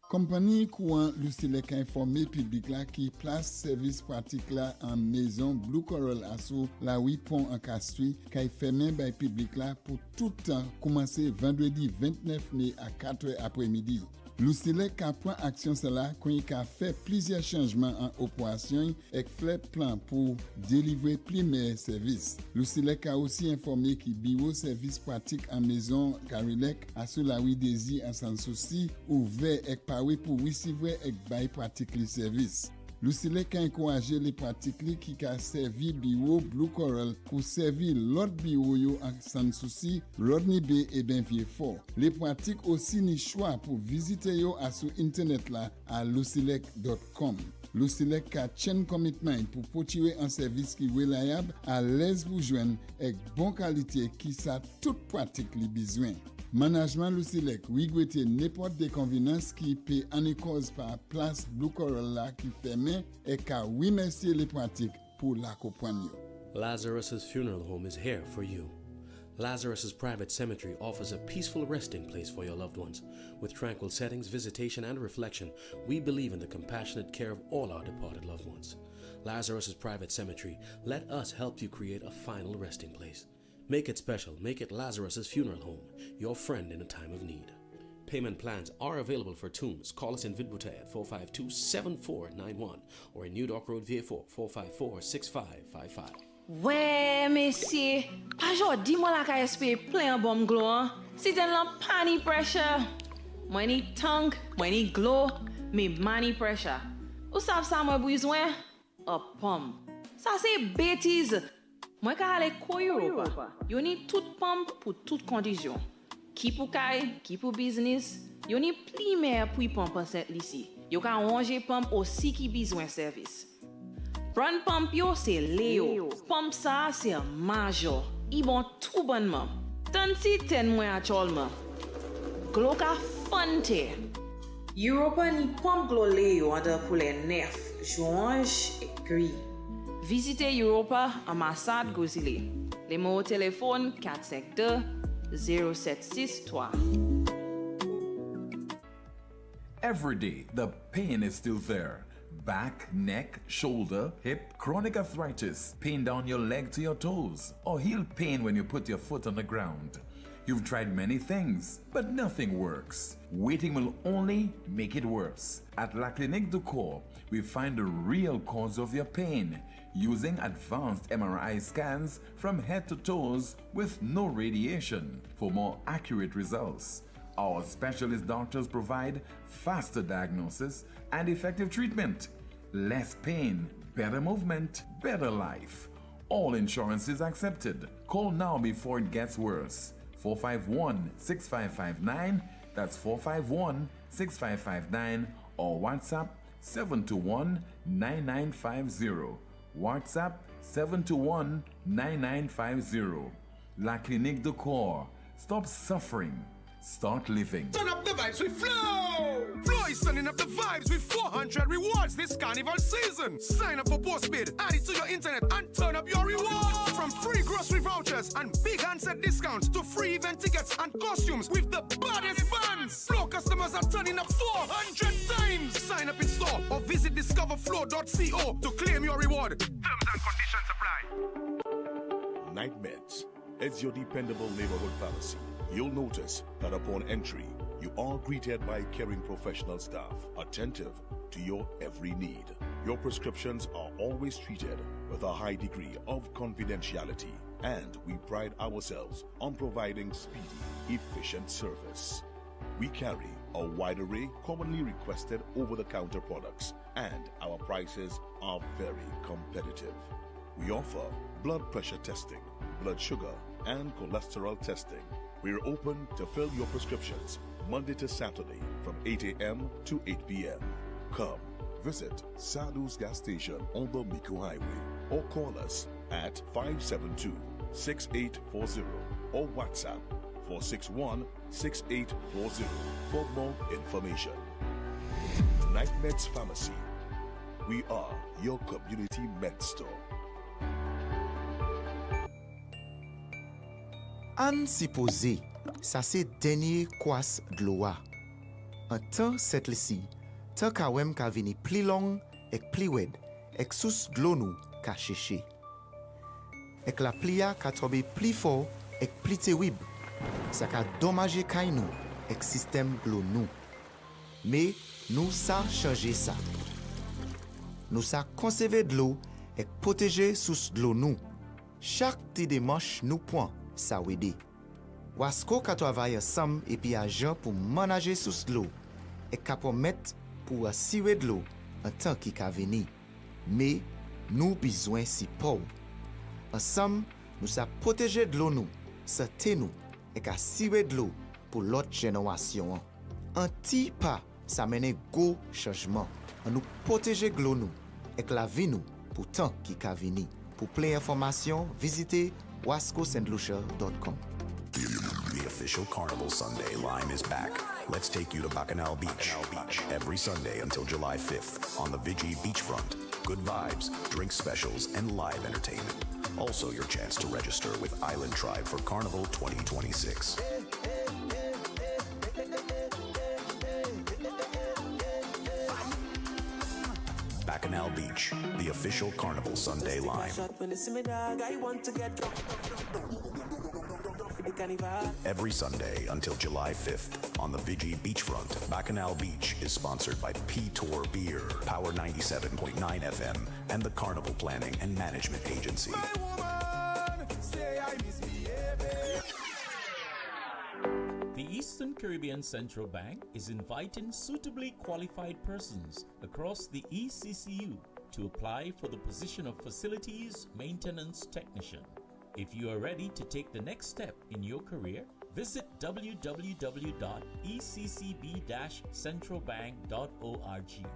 Compagnie courant Lucilec a informé public là qui place service pratique là en maison Blue Coral Asso la 8 pont en Castries qui fermé by public là pour tout temps commencer vendredi 29 mai à 4h après-midi. Lucilec a pris action cela quand il a fait plusieurs changements en opération et fait plan pour délivrer plus meilleurs services. Lucilec a aussi informé que bureau service pratique en maison Carilec a sur la rue Désir en sans souci ouvert et paré pour recevoir et bail pratique les services. Lucilec a encouragé les pratiques li qui a servi bureau Blue Coral pour servir l'autre bureau yo sans souci Rodney Bay et Benvier-Fort. Les pratiques aussi ni choix pour visiter yo à sur internet là à lucilec.com. Lucilec a chain commitment pour potirer un service qui reliable à l'aise vous joindre avec bonne qualité qui sa toute pratique li besoin. Management Lucilec regrette n'importe déconvenance qui peut en cause par place Blue Coral là qui ferme et qu'à remercier les pratiques pour l'accompagner. Lazarus's Funeral Home is here for you. Lazarus's Private Cemetery offers a peaceful resting place for your loved ones. With tranquil settings, visitation, and reflection, we believe in the compassionate care of all our departed loved ones. Lazarus's Private Cemetery, let us help you create a final resting place. Make it special. Make it Lazarus's Funeral Home, your friend in a time of need. Payment plans are available for tombs. Call us in Vidbuta at 452-7491 or in New Dock Road, VA4, 454-6555. Ouais, messieurs, pas jodi moi la ka espérer plein bon glow, hein. Si t'en la pani pressure. Moi ni tongue, moi ni glow, mais money pressure. Ou savez ça moi besoin? A pomme. Ça c'est bêtise. Moi ka aller ko Europa. Yo ni toute pomme pour toute condition. Qui pour kay, qui pour business. Yo ni pli mer pour pomme cette ici. Yo ka ranger pomme aussi qui besoin service. Brand pump yo c'est Léo. Pump ça c'est major. Ils bon tout bonnement. Tant si ten mois actuellement. Glo ka fante. Europa ni pump glo Léo under pour les nerfs, joints et gris. Visitez Europa ambassade Gozile. Les mots au téléphone 452-0763. Every day, the pain is still there. Back, neck, shoulder, hip, chronic arthritis, pain down your leg to your toes, or heel pain when you put your foot on the ground. You've tried many things, but nothing works. Waiting will only make it worse. At La Clinique du Corps, we find the real cause of your pain using advanced MRI scans from head to toes with no radiation for more accurate results. Our specialist doctors provide faster diagnosis and effective treatment. Less pain, better movement, better life. All insurance is accepted. Call now before it gets worse. 451-6559, that's 451-6559, or WhatsApp 721-9950. WhatsApp 721-9950. La Clinique du Corps. Stop suffering. Start living. Turn up the vibes with Flow! Flow is turning up the vibes with 400 rewards this carnival season. Sign up for postpaid, add it to your internet, and turn up your rewards. From free grocery vouchers and big handset discounts to free event tickets and costumes with the baddest bands. Flow customers are turning up 400 times. Sign up in store or visit discoverflow.co to claim your reward. Terms and conditions apply. Night Meds is your dependable neighborhood pharmacy. You'll notice that upon entry, you are greeted by caring professional staff, attentive to your every need. Your prescriptions are always treated with a high degree of confidentiality, and we pride ourselves on providing speedy, efficient service. We carry a wide array commonly requested over-the-counter products, and our prices are very competitive. We offer blood pressure testing, blood sugar, and cholesterol testing. We're open to fill your prescriptions Monday to Saturday from 8 a.m. to 8 p.m. Come visit Sadu's gas station on the Miku Highway or call us at 572-6840 or WhatsApp 461-6840 for more information. Night Meds Pharmacy. We are your community med store. An supposé, ça c'est dernier kwas gloa. En temps cette lisi, tant ka wem ka vini pli long ek pli wed, ek sous glo nou ka cheche. Ek la plia ka tobe pli fort ek pli terib, ça ka dommage kay nou ek système glo nou. Mais nous sa changer ça. Nous sa conserver de l'eau et protéger sous de l'eau nous. Chaque ti démarche nous point ça aider. Wasko ka travaille ensemble et puis agent pour manager sous de l'eau et ka permettre pour assurer de l'eau an tan ki ka vini. Me, nou bizwen si pou. Ansam, nou sa proteje dlo nou, sa te nou, e ka siwe dlo pou lot jenerasyon an. An ti pa, sa mene go chanjman. An nou proteje glo nou, ek la vi nou pou tan ki ka vini. Pour plus d'informations, visitez wascosandlucia.com. The official Carnival Sunday line is back. Let's take you to Bacchanal Beach. Every Sunday until July 5th on the Vigi beachfront. Good vibes, drink specials, and live entertainment. Also your chance to register with Island Tribe for Carnival 2026. Bacchanal Beach, the official Carnival Sunday line. Every Sunday until July 5th on the Vigi beachfront. Bacchanal Beach is sponsored by P-Tour Beer, Power 97.9 FM, and the Carnival Planning and Management Agency. The Eastern Caribbean Central Bank is inviting suitably qualified persons across the ECCU to apply for the position of Facilities Maintenance Technician. If you are ready to take the next step in your career, visit www.eccb-centralbank.org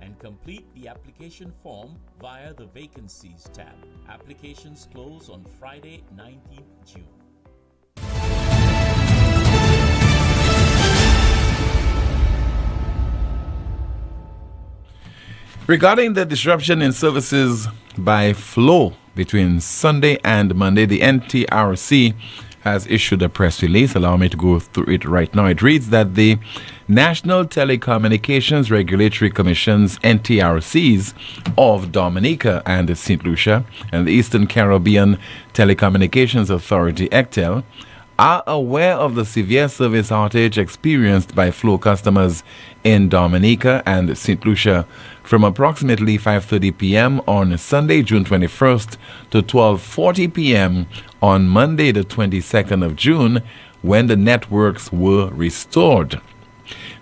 and complete the application form via the Vacancies tab. Applications close on Friday, 19th June. Regarding the disruption in services by flow between Sunday and Monday, the NTRC has issued a press release. Allow me to go through it right now. It reads that the National Telecommunications Regulatory Commission's NTRCs of Dominica and St. Lucia and the Eastern Caribbean Telecommunications Authority, ECTEL, are aware of the severe service outage experienced by Flow customers in Dominica and St. Lucia from approximately 5:30 p.m. on Sunday, June 21st to 12:40 p.m. on Monday, the 22nd of June, when the networks were restored.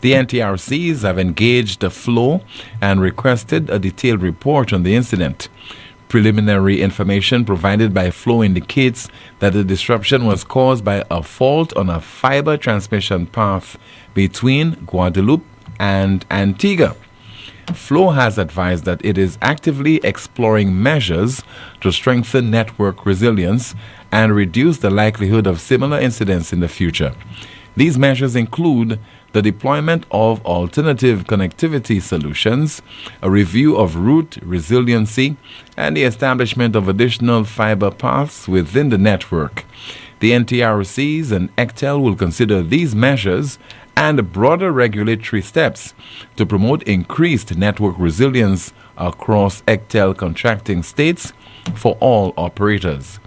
The NTRCs have engaged the Flow and requested a detailed report on the incident. Preliminary information provided by Flow indicates that the disruption was caused by a fault on a fiber transmission path between Guadeloupe and Antigua. Flow has advised that it is actively exploring measures to strengthen network resilience and reduce the likelihood of similar incidents in the future. These measures include the deployment of alternative connectivity solutions, a review of route resiliency, and the establishment of additional fiber paths within the network. The NTRCs and ECTEL will consider these measures and broader regulatory steps to promote increased network resilience across ECTEL contracting states for all operators.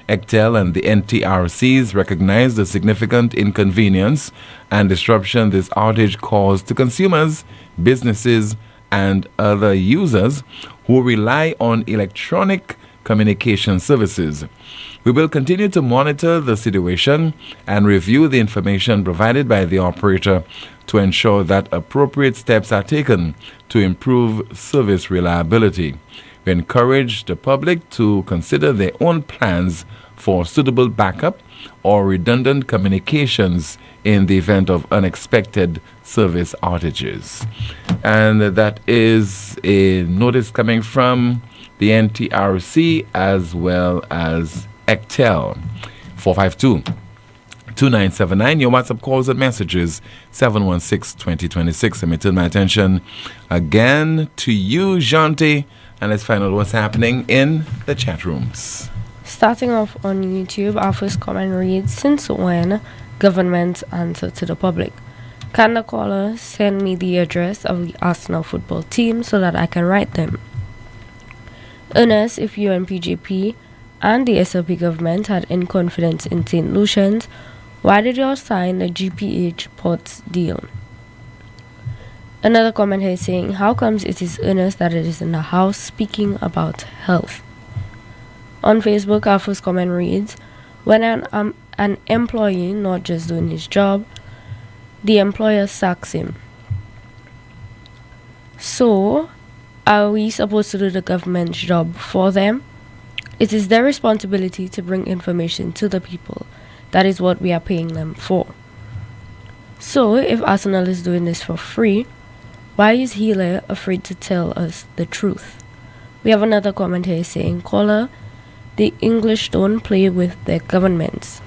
ECTEL and the NTRCs recognize the significant inconvenience and disruption this outage caused to consumers, businesses, and other users who rely on electronic communication services. We will continue to monitor the situation and review the information provided by the operator to ensure that appropriate steps are taken to improve service reliability. We encourage the public to consider their own plans for suitable backup or redundant communications in the event of unexpected service outages. And that is a notice coming from the NTRC as well as ECTEL. 452-2979. Your WhatsApp calls and messages 716-2026. Let me turn my attention again to you, Jante, and let's find out what's happening in the chat rooms. Starting off on YouTube, our first comment reads, since when government answer to the public? Can the caller send me the address of the Arsenal football team so that I can write them? Ernest, if you and PJP and the SLP government had any confidence in St. Lucians, why did you all sign the GPH Ports deal? Another comment here is saying, how comes it is Ernest that it is in the house speaking about health? On Facebook, our first comment reads, when an employee not just doing his job, the employer sacks him. So, Are we supposed to do the government's job for them? It is their responsibility to bring information to the people. That is what we are paying them for. So, if Arsenal is doing this for free, why is Healer afraid to tell us the truth? We have another comment here saying, caller, the English don't play with their governments.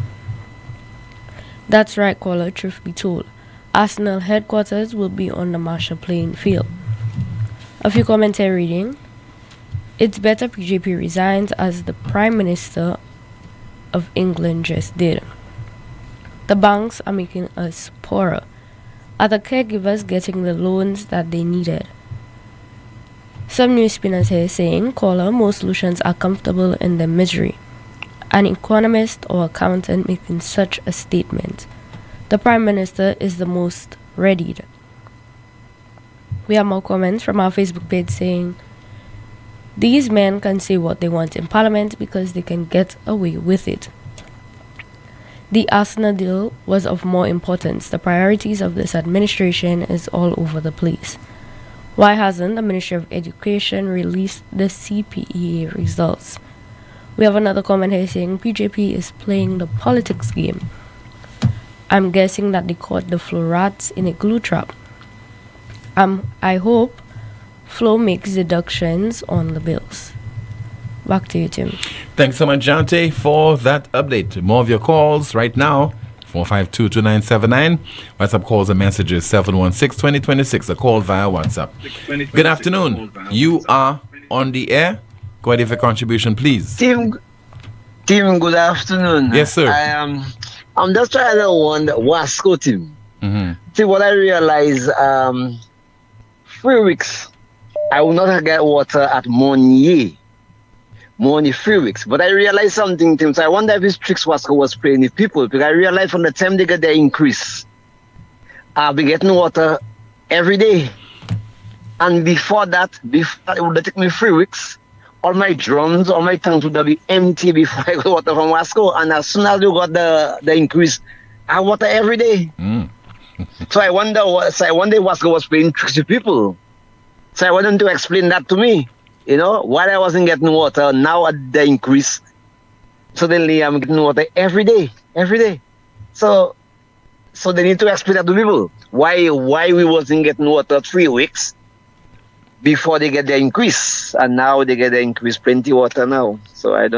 That's right, caller, truth be told. Arsenal headquarters will be on the Marshall playing field. A few comments here reading, it's better PJP resigns as the Prime Minister of England just did. The banks are making us poorer. Are the caregivers getting the loans that they needed? Some news spinners here saying, caller, most solutions are comfortable in their misery. An economist or accountant making such a statement. The Prime Minister is the most readied. We have more comments from our Facebook page saying, these men can say what they want in Parliament because they can get away with it. The Arsenal deal was of more importance. The priorities of this administration is all over the place. Why hasn't the Ministry of Education released the CPEA results? We have another comment here saying PJP is playing the politics game. I'm guessing that they caught the Flo rats in a glue trap. I hope Flo makes deductions on the bills. Back to you, Tim. Thanks so much, Jante, for that update. More of your calls right now, 452-2979. WhatsApp calls and messages, 716-2026. A call via WhatsApp. Good afternoon. You are on the air. Go ahead with your contribution, please. Tim, good afternoon. Yes, sir. I'm just trying to wonder, Wasco, Tim. See, what I realize, 3 weeks, I will not get water at Monye. 3 weeks. But I realized something, Tim. So I wonder if this tricks Wasco was playing with people. Because I realized from the time they get their increase, I'll be getting water every day. And before that, it would take me 3 weeks. All my drums, all my tanks would be empty before I got water from Wasco. And as soon as we got the increase, I have water every day. So I wonder if Wasco was playing tricks with people. So I want them to explain that to me. You know, why I wasn't getting water, now at the increase, suddenly I'm getting water every day. So they need to explain that to people. Why we wasn't getting water 3 weeks before they get their increase, and now they get the increase, plenty water now. So I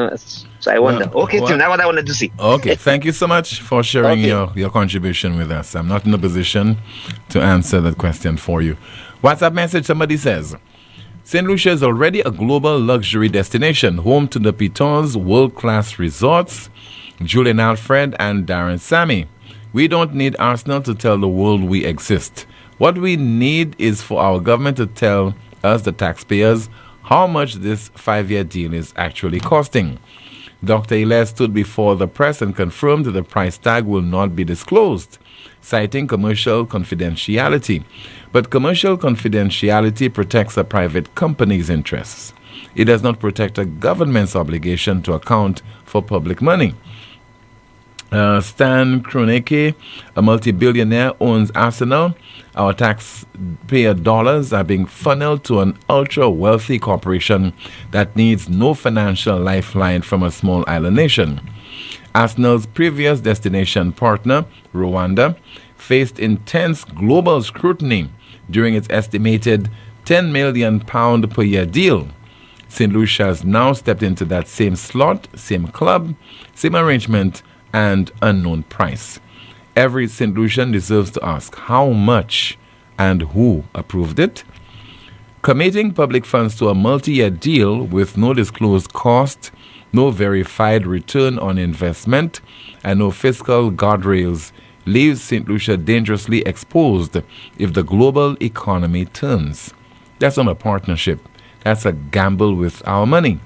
wonder. Tim, that's what I wanted to see. Okay, thank you so much for sharing your contribution with us. I'm not in a position to answer that question for you. WhatsApp message, somebody says, St. Lucia is already a global luxury destination, home to the Pitons world-class resorts, Julian Alfred and Darren Sammy. We don't need Arsenal to tell the world we exist. What we need is for our government to tell us, the taxpayers, how much this 5-year deal is actually costing. Dr. Elias stood before the press and confirmed that the price tag will not be disclosed, citing commercial confidentiality. But commercial confidentiality protects a private company's interests. It does not protect a government's obligation to account for public money. Stan Kroenke, a multi-billionaire, owns Arsenal. Our taxpayer dollars are being funneled to an ultra-wealthy corporation that needs no financial lifeline from a small island nation. Arsenal's previous destination partner, Rwanda, faced intense global scrutiny during its estimated £10 million per year deal. St. Lucia has now stepped into that same slot, same club, same arrangement, and unknown price. Every St. Lucian deserves to ask how much and who approved it. Committing public funds to a multi-year deal with no disclosed cost, no verified return on investment, and no fiscal guardrails leaves St. Lucia dangerously exposed if the global economy turns. That's not a partnership. That's a gamble with our money.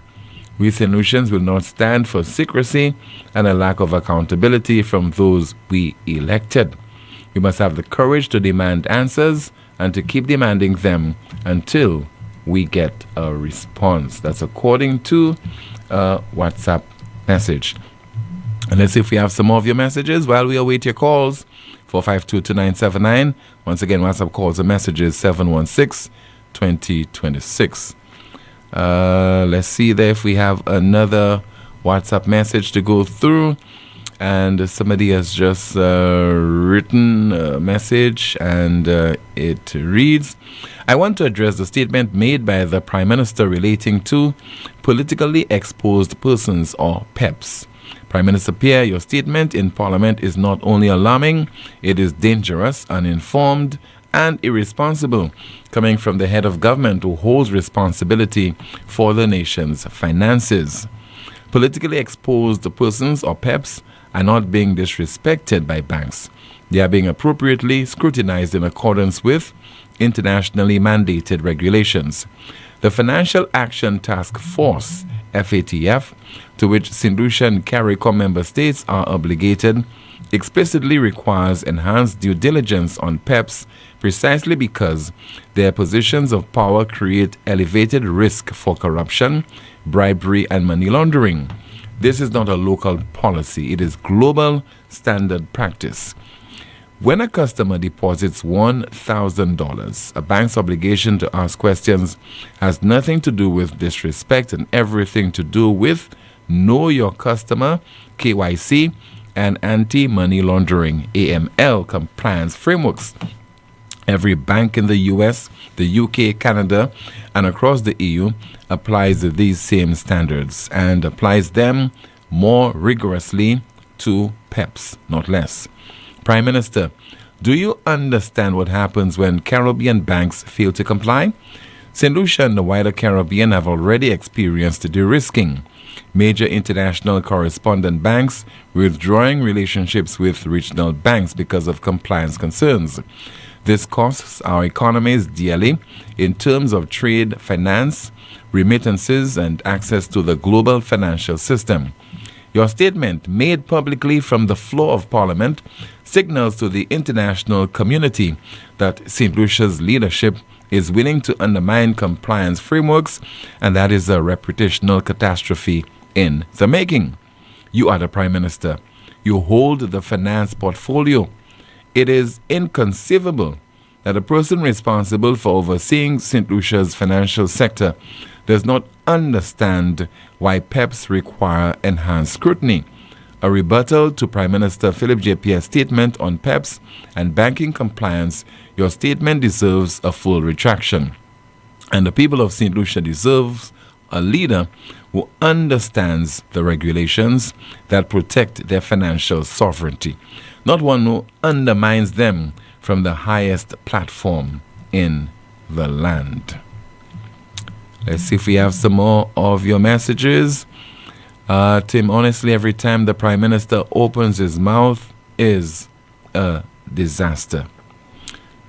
We St. Lucians will not stand for secrecy and a lack of accountability from those we elected. We must have the courage to demand answers and to keep demanding them until we get a response. That's according to a WhatsApp message. And let's see if we have some more of your messages while we await your calls. 452-2979. Once again, WhatsApp calls and messages 2026. Let's see there if we have another WhatsApp message to go through. And somebody has just written a message, and it reads, I want to address the statement made by the Prime Minister relating to politically exposed persons, or PEPs. Prime Minister Pierre, your statement in Parliament is not only alarming, it is dangerous, uninformed, and irresponsible, coming from the head of government who holds responsibility for the nation's finances. Politically exposed persons, or PEPs, are not being disrespected by banks. They are being appropriately scrutinized in accordance with internationally mandated regulations. The Financial Action Task Force, FATF, to which St. Lucia and CARICOM member states are obligated, explicitly requires enhanced due diligence on PEPs precisely because their positions of power create elevated risk for corruption, bribery, and money laundering. This is not a local policy, it is global standard practice. When a customer deposits $1,000, a bank's obligation to ask questions has nothing to do with disrespect and everything to do with Know Your Customer, KYC, and Anti-Money Laundering, AML, compliance frameworks. Every bank in the US, the UK, Canada, and across the EU applies these same standards and applies them more rigorously to PEPs, not less. Prime Minister, do you understand what happens when Caribbean banks fail to comply? St. Lucia and the wider Caribbean have already experienced de-risking. Major international correspondent banks withdrawing relationships with regional banks because of compliance concerns. This costs our economies dearly in terms of trade, finance, remittances, and access to the global financial system. Your statement, made publicly from the floor of Parliament, signals to the international community that St. Lucia's leadership is willing to undermine compliance frameworks, and that is a reputational catastrophe in the making. You are the Prime Minister. You hold the finance portfolio. It is inconceivable that a person responsible for overseeing St. Lucia's financial sector does not understand why PEPs require enhanced scrutiny. A rebuttal to Prime Minister Philip J. Pierre's statement on PEPs and banking compliance, your statement deserves a full retraction. And the people of St. Lucia deserves a leader who understands the regulations that protect their financial sovereignty, not one who undermines them from the highest platform in the land. Let's see if we have some more of your messages. Tim, honestly, every time the Prime Minister opens his mouth is a disaster.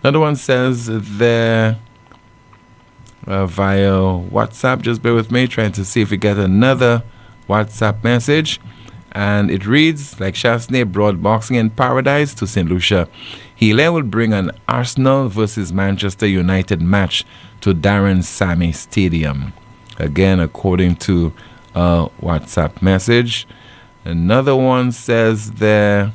Another one says there via WhatsApp, just bear with me, trying to see if we get another WhatsApp message. And it reads, like Chasney brought boxing in paradise to St. Lucia, Hilaire will bring an Arsenal versus Manchester United match to Darren Sammy Stadium. Again, according to a WhatsApp message. Another one says there,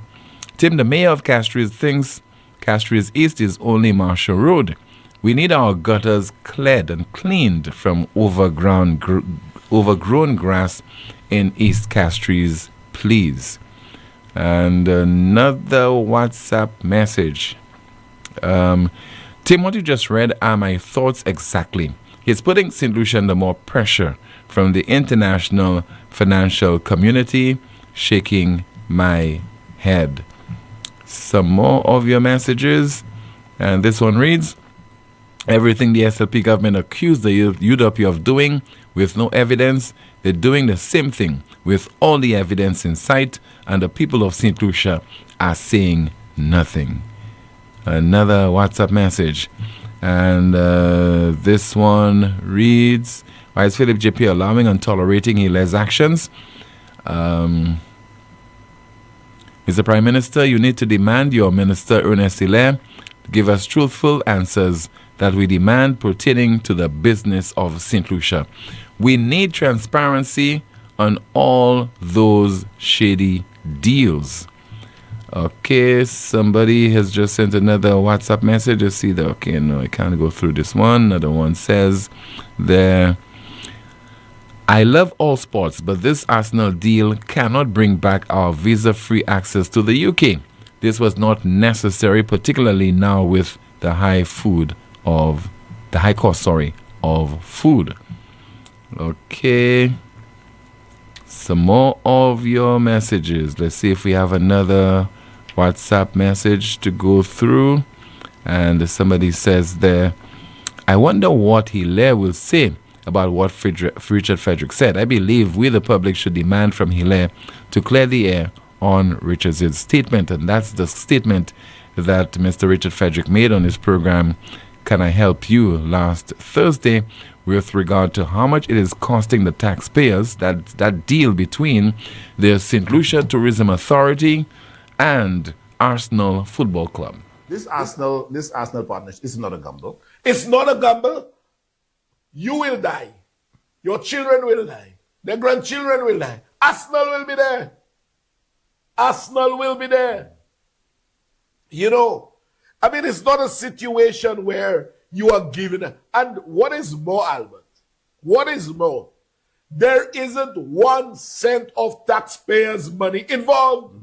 Tim, the mayor of Castries thinks Castries East is only Marshall Road. We need our gutters cleared and cleaned from overgrown grass in East Castries, please. And another WhatsApp message. Tim, what you just read are my thoughts exactly. He's putting St. Lucia under more pressure from the international financial community, shaking my head. Some more of your messages. And this one reads, everything the SLP government accused the UWP of doing with no evidence, they're doing the same thing with all the evidence in sight, and the people of St. Lucia are saying nothing. Another WhatsApp message. And this one reads, why is Philip JP allowing and tolerating Hilaire's actions? Mr. Prime Minister, you need to demand your Minister Ernest Hilaire to give us truthful answers that we demand pertaining to the business of St. Lucia. We need transparency on all those shady deals. Okay, somebody has just sent another WhatsApp message. You see that? Okay, no, I can't go through this one. Another one says there, I love all sports, but this Arsenal deal cannot bring back our visa-free access to the UK. This was not necessary, particularly now with the high cost of food. Okay. Some more of your messages. Let's see if we have another WhatsApp message to go through. And somebody says there, I wonder what Hilaire will say about what Richard Frederick said. I believe we, the public, should demand from Hilaire to clear the air on Richard's statement. And that's the statement that Mr. Richard Frederick made on his program, Can I Help You, last Thursday, with regard to how much it is costing the taxpayers, that deal between the St. Lucia Tourism Authority and Arsenal Football Club. This Arsenal partnership is not a gamble. It's not a gamble. You will die. Your children will die. Their grandchildren will die. Arsenal will be there. Arsenal will be there. You know, I mean, it's not a situation where you are given. And what is more, Albert? What is more? There isn't 1 cent of taxpayers' money involved.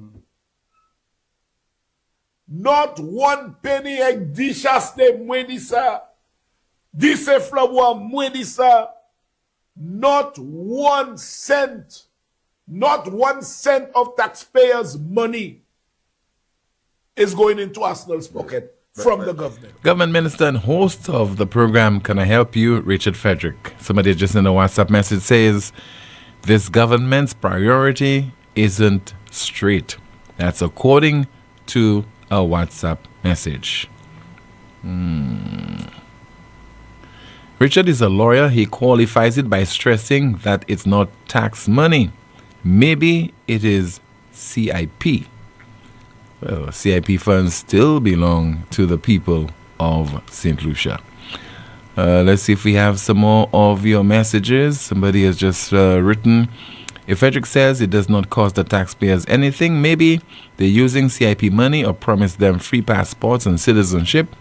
Not 1 penny exishaste mwedisa. Dise flabwa mwedisa. Not 1 cent. Not 1 cent of taxpayers' money is going into Arsenal's pocket from the government. Government Minister and host of the program, Can I Help You, Richard Frederick. Somebody just in a WhatsApp message says, this government's priority isn't straight. That's according to a WhatsApp message. Richard is a lawyer. He qualifies it by stressing that it's not tax money. Maybe it is CIP. Well, CIP funds still belong to the people of St. Lucia. Let's see if we have some more of your messages. Somebody has just written, if Frederick says it does not cost the taxpayers anything, maybe they're using CIP money or promise them free passports and citizenship.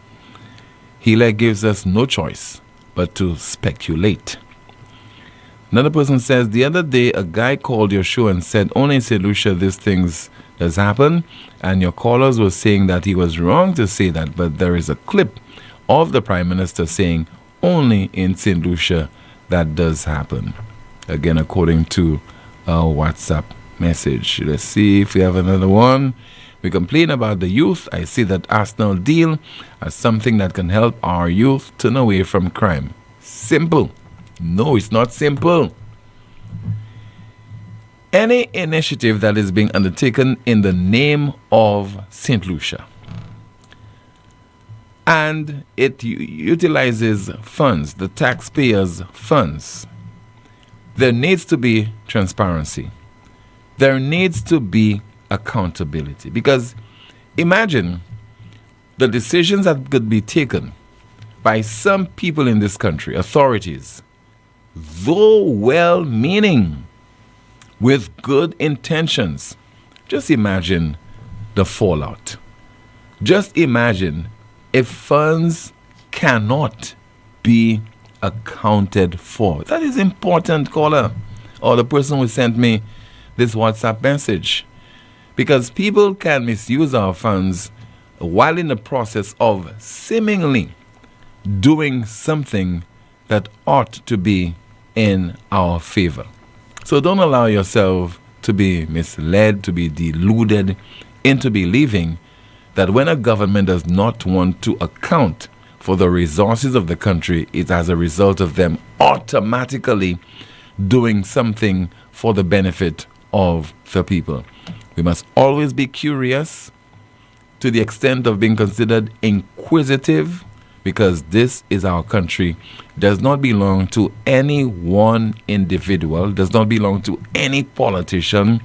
Hilaire gives us no choice but to speculate. Another person says, the other day a guy called your show and said only in St. Lucia these things does happen, and your callers were saying that he was wrong to say that, but there is a clip of the Prime Minister saying only in St. Lucia that does happen. Again, according to a WhatsApp message. Let's see if we have another one. We complain about the youth. I see that Arsenal deal as something that can help our youth turn away from crime. Simple. No, it's not simple. Any initiative that is being undertaken in the name of St. Lucia and it utilizes funds, the taxpayers' funds, there needs to be transparency. There needs to be accountability. Because imagine the decisions that could be taken by some people in this country, authorities, though well-meaning, with good intentions. Just imagine the fallout. Just imagine if funds cannot be accounted for. That is important, caller, or the person who sent me this WhatsApp message. Because people can misuse our funds while in the process of seemingly doing something that ought to be in our favor. So don't allow yourself to be misled, to be deluded into believing that when a government does not want to account for the resources of the country, it's as a result of them automatically doing something for the benefit of the people. We must always be curious to the extent of being considered inquisitive, because this is our country. It does not belong to any one individual, does not belong to any politician,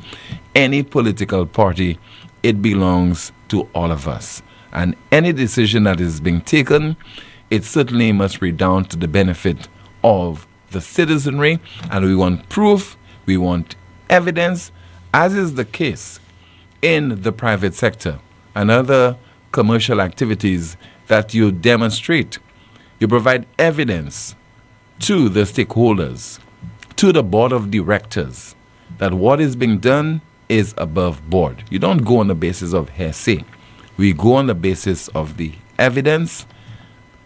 any political party. It belongs to all of us. And any decision that is being taken, it certainly must redound to the benefit of the citizenry. And we want proof, we want evidence, as is the case in the private sector and other commercial activities that you demonstrate. You provide evidence to the stakeholders, to the board of directors, that what is being done is above board. You don't go on the basis of hearsay. We go on the basis of the evidence,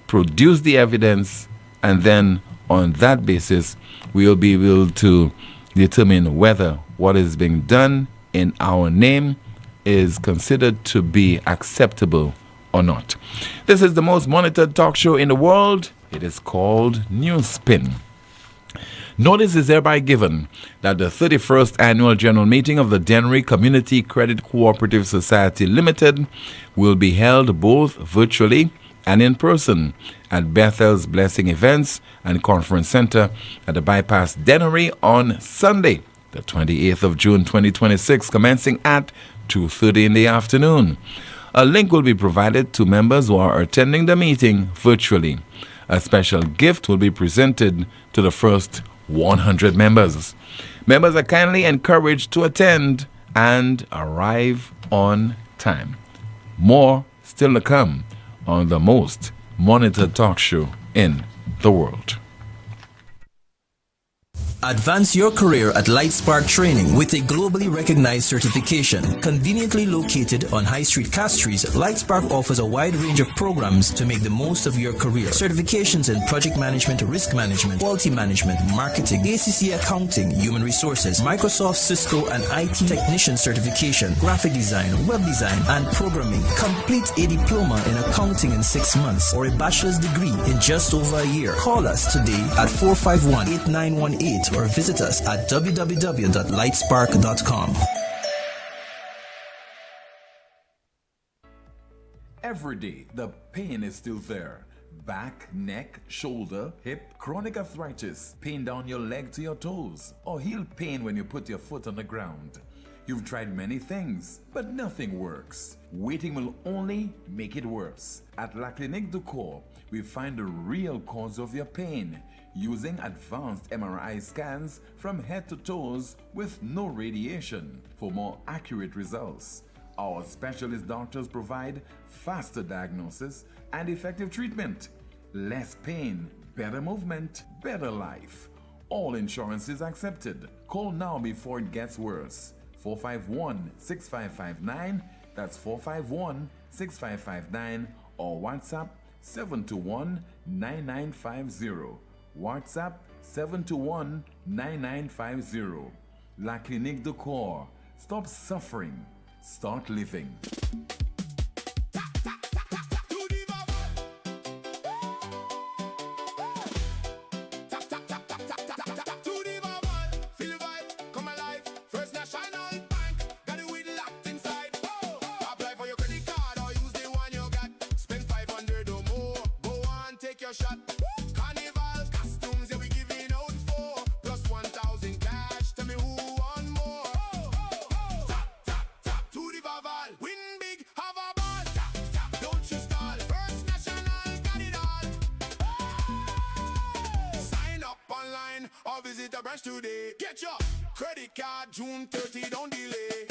produce the evidence, and then on that basis, we will be able to determine whether what is being done in our name is considered to be acceptable or not. This is the most monitored talk show in the world. It is called NewsSpin. Notice is hereby given that the 31st Annual General Meeting of the Dennery Community Credit Cooperative Society Limited will be held both virtually and in person at Bethel's Blessing Events and Conference Center at the Bypass Dennery on Sunday, the 28th of June 2026, commencing at 2:30 in the afternoon. A link will be provided to members who are attending the meeting virtually. A special gift will be presented to the first 100 members. Members are kindly encouraged to attend and arrive on time. More still to come on the most monitored talk show in the world. Advance your career at Lightspark Training with a globally recognized certification. Conveniently located on High Street, Castries, Lightspark offers a wide range of programs to make the most of your career. Certifications in project management, risk management, quality management, marketing, ACC accounting, human resources, Microsoft, Cisco, and IT technician certification, graphic design, web design, and programming. Complete a diploma in accounting in 6 months or a bachelor's degree in just over a year. Call us today at 451-8918 or visit us at www.lightspark.com. Every day, the pain is still there. Back, neck, shoulder, hip, chronic arthritis, pain down your leg to your toes, or heel pain when you put your foot on the ground. You've tried many things, but nothing works. Waiting will only make it worse. At La Clinique du Corps, we find the real cause of your pain using advanced MRI scans from head to toes with no radiation for more accurate results. Our specialist doctors provide faster diagnosis and effective treatment. Less pain, better movement, better life. All insurance is accepted. Call now before it gets worse. 451-6559, that's 451-6559, or WhatsApp 721-9950. WhatsApp 721-9950. La Clinique du Corps. Stop suffering. Start living. Today. Get your credit card June 30, don't delay.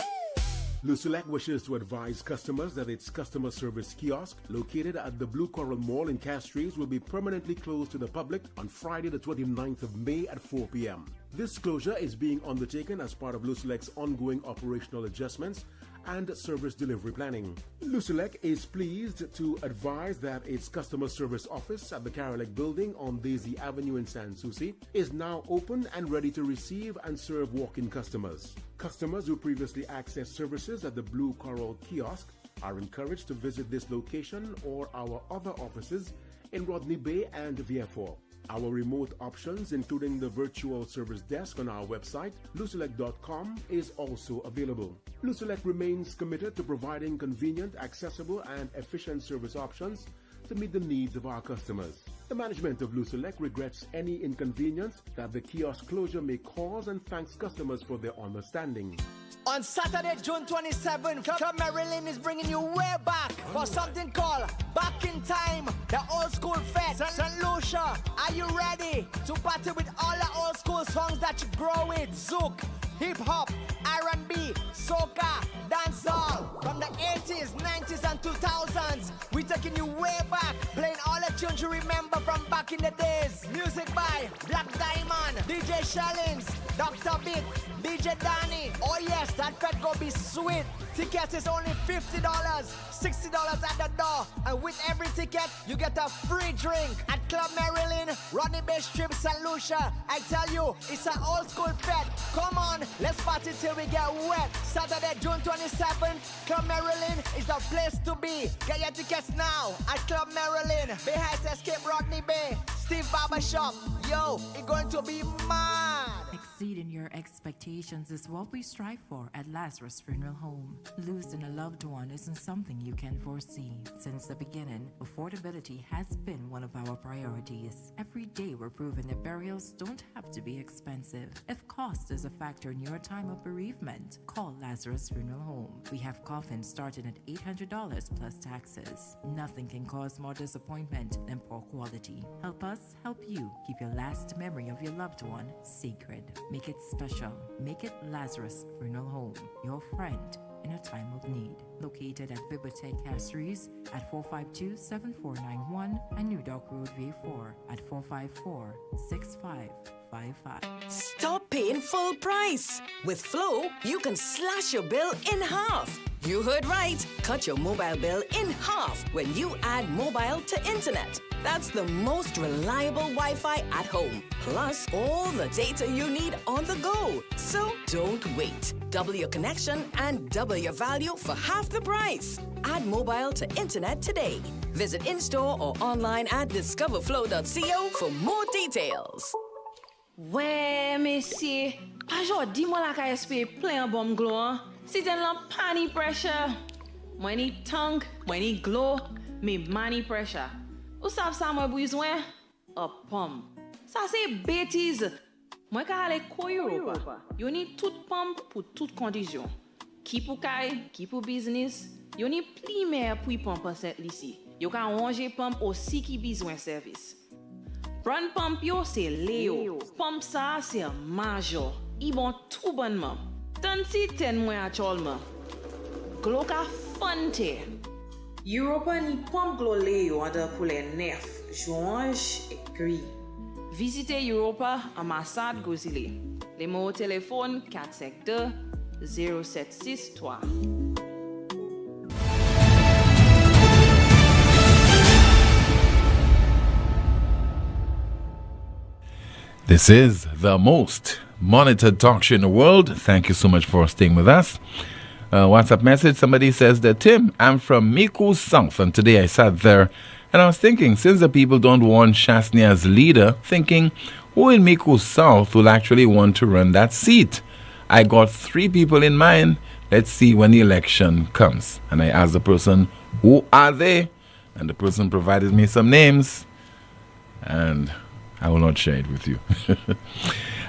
Lusulec wishes to advise customers that its customer service kiosk located at the Blue Coral Mall in Castries will be permanently closed to the public on Friday the 29th of May at 4 p.m. This closure is being undertaken as part of Lusulec's ongoing operational adjustments and service delivery planning. Lusulec is pleased to advise that its customer service office at the Carolec building on Daisy Avenue in Sans Souci is now open and ready to receive and serve walk-in customers. Customers who previously accessed services at the Blue Coral kiosk are encouraged to visit this location or our other offices in Rodney Bay and Vieux-Fort. Our remote options, including the virtual service desk on our website, lusulec.com, is also available. Lusulec remains committed to providing convenient, accessible, and efficient service options to meet the needs of our customers. The management of Lusulec regrets any inconvenience that the kiosk closure may cause and thanks customers for their understanding. On Saturday, June 27, Club Maryland is bringing you way back for something called Back in Time, the old school fest. St. Lucia, are you ready to party with all the old school songs that you grow with? Zouk, hip hop, R&B, soca, dancehall. to remember from back in the days. Music by Black Diamond, DJ Shallins, Dr. Big, DJ Danny. Oh yes, that fed go be sweet. Tickets is only $50, $60 at the door. And with every ticket, you get a free drink. At Club Maryland, Rodney Bay Strip, St. Lucia. I tell you, it's an old school fete. Come on, let's party till we get wet. Saturday, June 27th, Club Maryland is the place to be. Get your tickets now at Club Maryland. Bay Heights Escape, Rodney Bay, Steve Barbershop. Yo, it's going to be mad. Exceeding your expectations is what we strive for at Lazarus Funeral Home. Losing a loved one isn't something you can foresee. Since the beginning, affordability has been one of our priorities. Every day we're proving that burials don't have to be expensive. If cost is a factor in your time of bereavement, call Lazarus Funeral Home. We have coffins starting at $800 plus taxes. Nothing can cause more disappointment than poor quality. Help us help you keep your last memory of your loved one sacred. Make it special. Make it Lazarus Funeral Home, your friend in a time of need. Located at Bibliotheque Castries at 452-7491 and New Dock Road V4 at 454-6555. Stop paying full price. With Flow, you can slash your bill in half. You heard right. Cut your mobile bill in half when you add mobile to internet. That's the most reliable Wi-Fi at home. Plus all the data you need on the go. So don't wait. Double your connection and double your value for half the price. Add mobile to internet today. Visit in-store or online at discoverflow.co for more details. Ouais, messie, pas jodi moi la ka espérer plein bon glow. Si t'en la pani pressure. Moi ni tongue, moi ni glow, me money pressure. Ou savez ça moi besoin? A pomme. Ça c'est bêtise. Moi ka aller ko Europa. Yo ni toute pomme pour toute condition. Qui pour kay, qui pour business. Yo ni pli mer pour pomme cette ici. Yo ka ranger pomme aussi qui besoin service. Brand pump yo c'est Léo. Pump ça c'est Major. Ils bon tout bonnement. Tant si ten moi actuellement. Glo ka fonte. Europa ni pump glo Léo under pour les nerfs, orange et gris. Visitez Europa ambassade Gozile. Les mots au téléphone 452 0763. This is the most monitored talk show in the world. Thank you so much for staying with us. WhatsApp message, somebody says that, Tim, I'm from Miku South, and today I sat there and I was thinking, since the people don't want Shasni as leader, thinking, who in Miku South will actually want to run that seat? I got 3 people in mind. Let's see when the election comes. And I asked the person, who are they? And the person provided me some names, and I will not share it with you.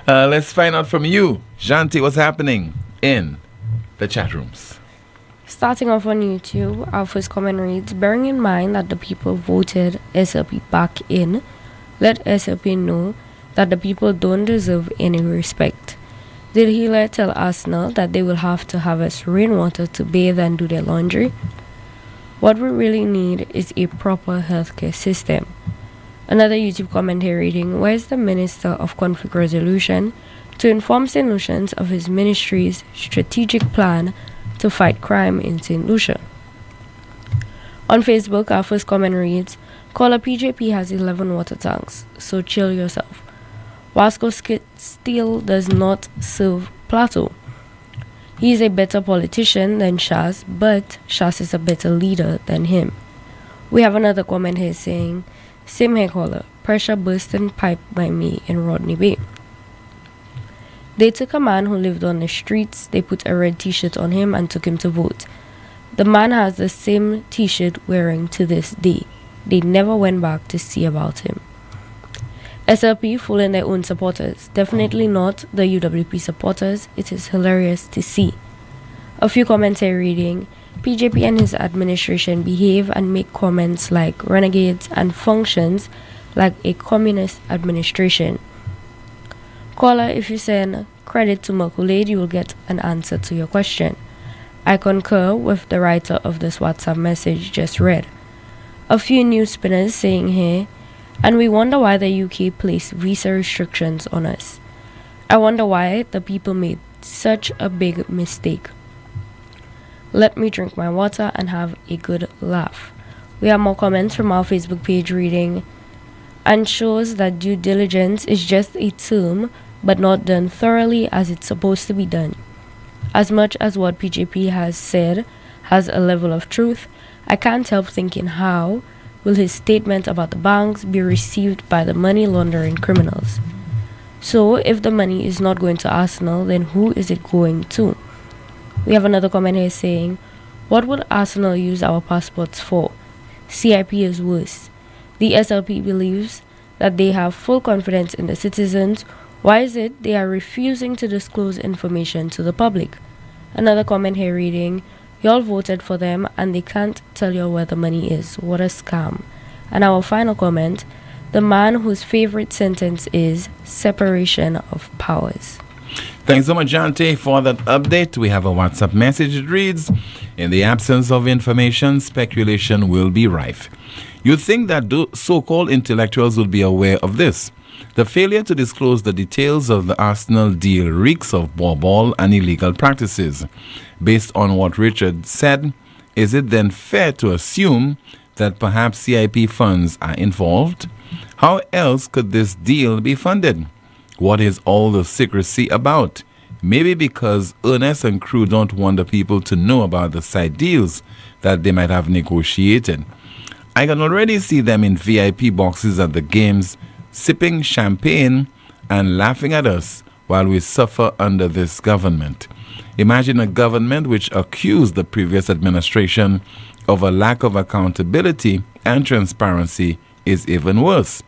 Let's find out from you. Janti, what's happening in the chat rooms? Starting off on YouTube, our first comment reads, bearing in mind that the people voted SLP back in, let SLP know that the people don't deserve any respect. Did Hila tell Arsenal that they will have to harvest rainwater to bathe and do their laundry? What we really need is a proper healthcare system. Another YouTube comment here reading, where is the Minister of Conflict Resolution to inform St. Lucians of his ministry's strategic plan to fight crime in St. Lucia? On Facebook, our first comment reads, Caller PJP has 11 water tanks, so chill yourself. Wasco still does not serve Plateau. He is a better politician than Shas, but Shas is a better leader than him. We have another comment here saying, same hair caller, pressure bursting pipe by me in Rodney Bay. They took a man who lived on the streets, they put a red t-shirt on him and took him to vote. The man has the same t-shirt wearing to this day. They never went back to see about him. SLP fooling their own supporters, definitely not the UWP supporters. It is hilarious to see. A few comments here reading, PJP and his administration behave and make comments like renegades and functions like a communist administration. Caller, if you send credit to Makulade, you will get an answer to your question. I concur with the writer of this WhatsApp message just read. A few news spinners saying here, And we wonder why the UK placed visa restrictions on us. I wonder why the people made such a big mistake. Let me drink my water and have a good laugh. We have more comments from our Facebook page reading, and shows that due diligence is just a term but not done thoroughly as it's supposed to be done. As much as what PJP has said has a level of truth, I can't help thinking how will his statement about the banks be received by the money laundering criminals. So if the money is not going to Arsenal, then who is it going to? We have another comment here saying, what would Arsenal use our passports for? CIP is worse. The SLP believes that they have full confidence in the citizens. Why is it they are refusing to disclose information to the public? Another comment here reading, y'all voted for them and they can't tell you where the money is. What a scam. And our final comment, the man whose favorite sentence is separation of powers. Thanks so much, Jante, for that update. We have a WhatsApp message. It reads, in the absence of information, speculation will be rife. You'd think that so-called intellectuals would be aware of this. The failure to disclose the details of the Arsenal deal reeks of ball and illegal practices. Based on what Richard said, is it then fair to assume that perhaps CIP funds are involved? How else could this deal be funded? What is all the secrecy about? Maybe because Ernest and crew don't want the people to know about the side deals that they might have negotiated. I can already see them in VIP boxes at the games, sipping champagne and laughing at us while we suffer under this government. Imagine a government which accused the previous administration of a lack of accountability and transparency is even worse.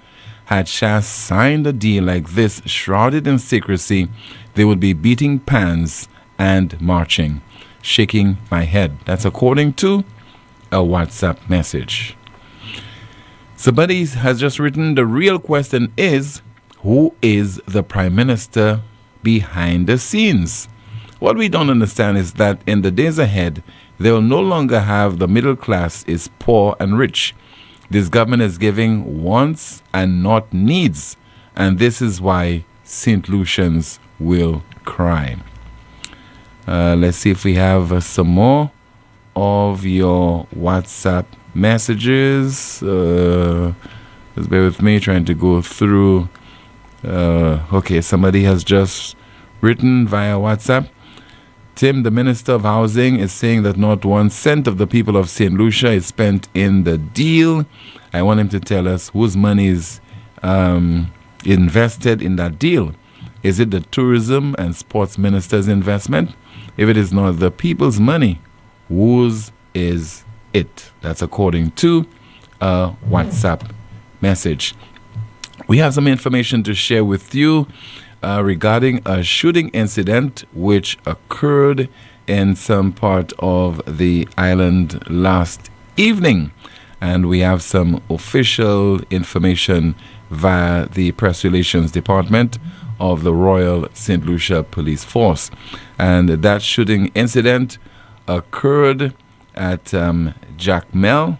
Had Shas signed a deal like this shrouded in secrecy, they would be beating pans and marching. Shaking my head. That's according to a WhatsApp message. Somebody has just written, the real question is, who is the Prime Minister behind the scenes? What we don't understand is that in the days ahead, they will no longer have the middle class is poor and rich. This government is giving wants and not needs, and this is why St. Lucians will cry. Let's see if we have some more of your WhatsApp messages. Just bear with me, trying to go through. Okay, somebody has just written via WhatsApp. Tim, the Minister of Housing, is saying that not 1 cent of the people of St. Lucia is spent in the deal. I want him to tell us whose money is invested in that deal. Is it the Tourism and Sports Minister's investment? If it is not the people's money, whose is it? That's according to a WhatsApp message. We have some information to share with you regarding a shooting incident which occurred in some part of the island last evening. And we have some official information via the Press Relations Department of the Royal St. Lucia Police Force. And that shooting incident occurred at Jackmel.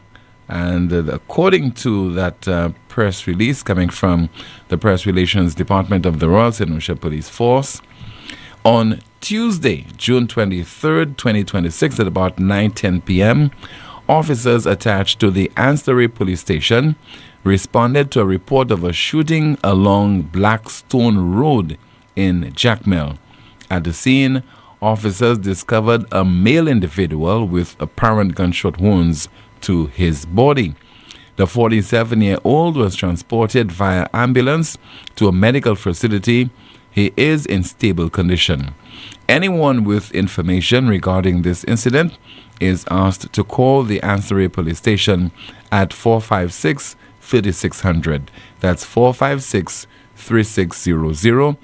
And according to that press release coming from the Press Relations Department of the Royal St. Lucia Police Force, on Tuesday, June 23rd, 2026, at about 9:10 p.m., officers attached to the Ancillary Police Station responded to a report of a shooting along Blackstone Road in Jackmel. At the scene, officers discovered a male individual with apparent gunshot wounds to his body. The 47-year-old was transported via ambulance to a medical facility. He is in stable condition. Anyone with information regarding this incident is asked to call the Ancillary Police Station at 456-3600. That's 456-3600.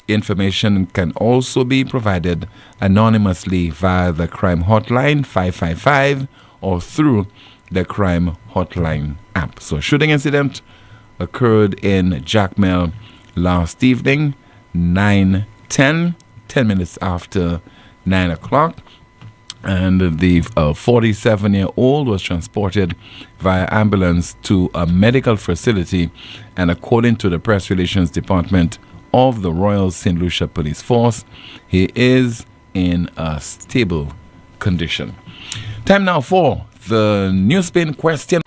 Information can also be provided anonymously via the crime hotline 555 or through the crime hotline app. So shooting incident occurred in Jackmel last evening, 9:10, 10 minutes after 9 o'clock. And the 47-year-old was transported via ambulance to a medical facility, and according to the Press Relations Department of the Royal St. Lucia Police Force, he is in a stable condition. Time now for the NewsSpin question.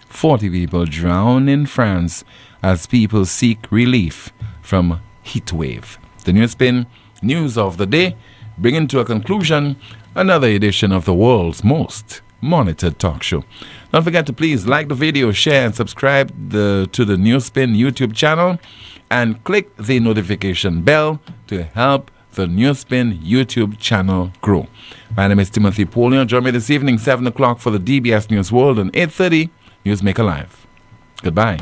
40 people drown in France as people seek relief from heat wave. The NewsSpin news of the day, bringing to a conclusion another edition of the world's most monitored talk show. Don't forget to please like the video, share, and subscribe to the NewsSpin YouTube channel, and click the notification bell to help the NewsSpin YouTube channel grow. My name is Timothy Poleon. Join me this evening, 7 o'clock, for the DBS News World, and 8:30 Newsmaker Live. Goodbye.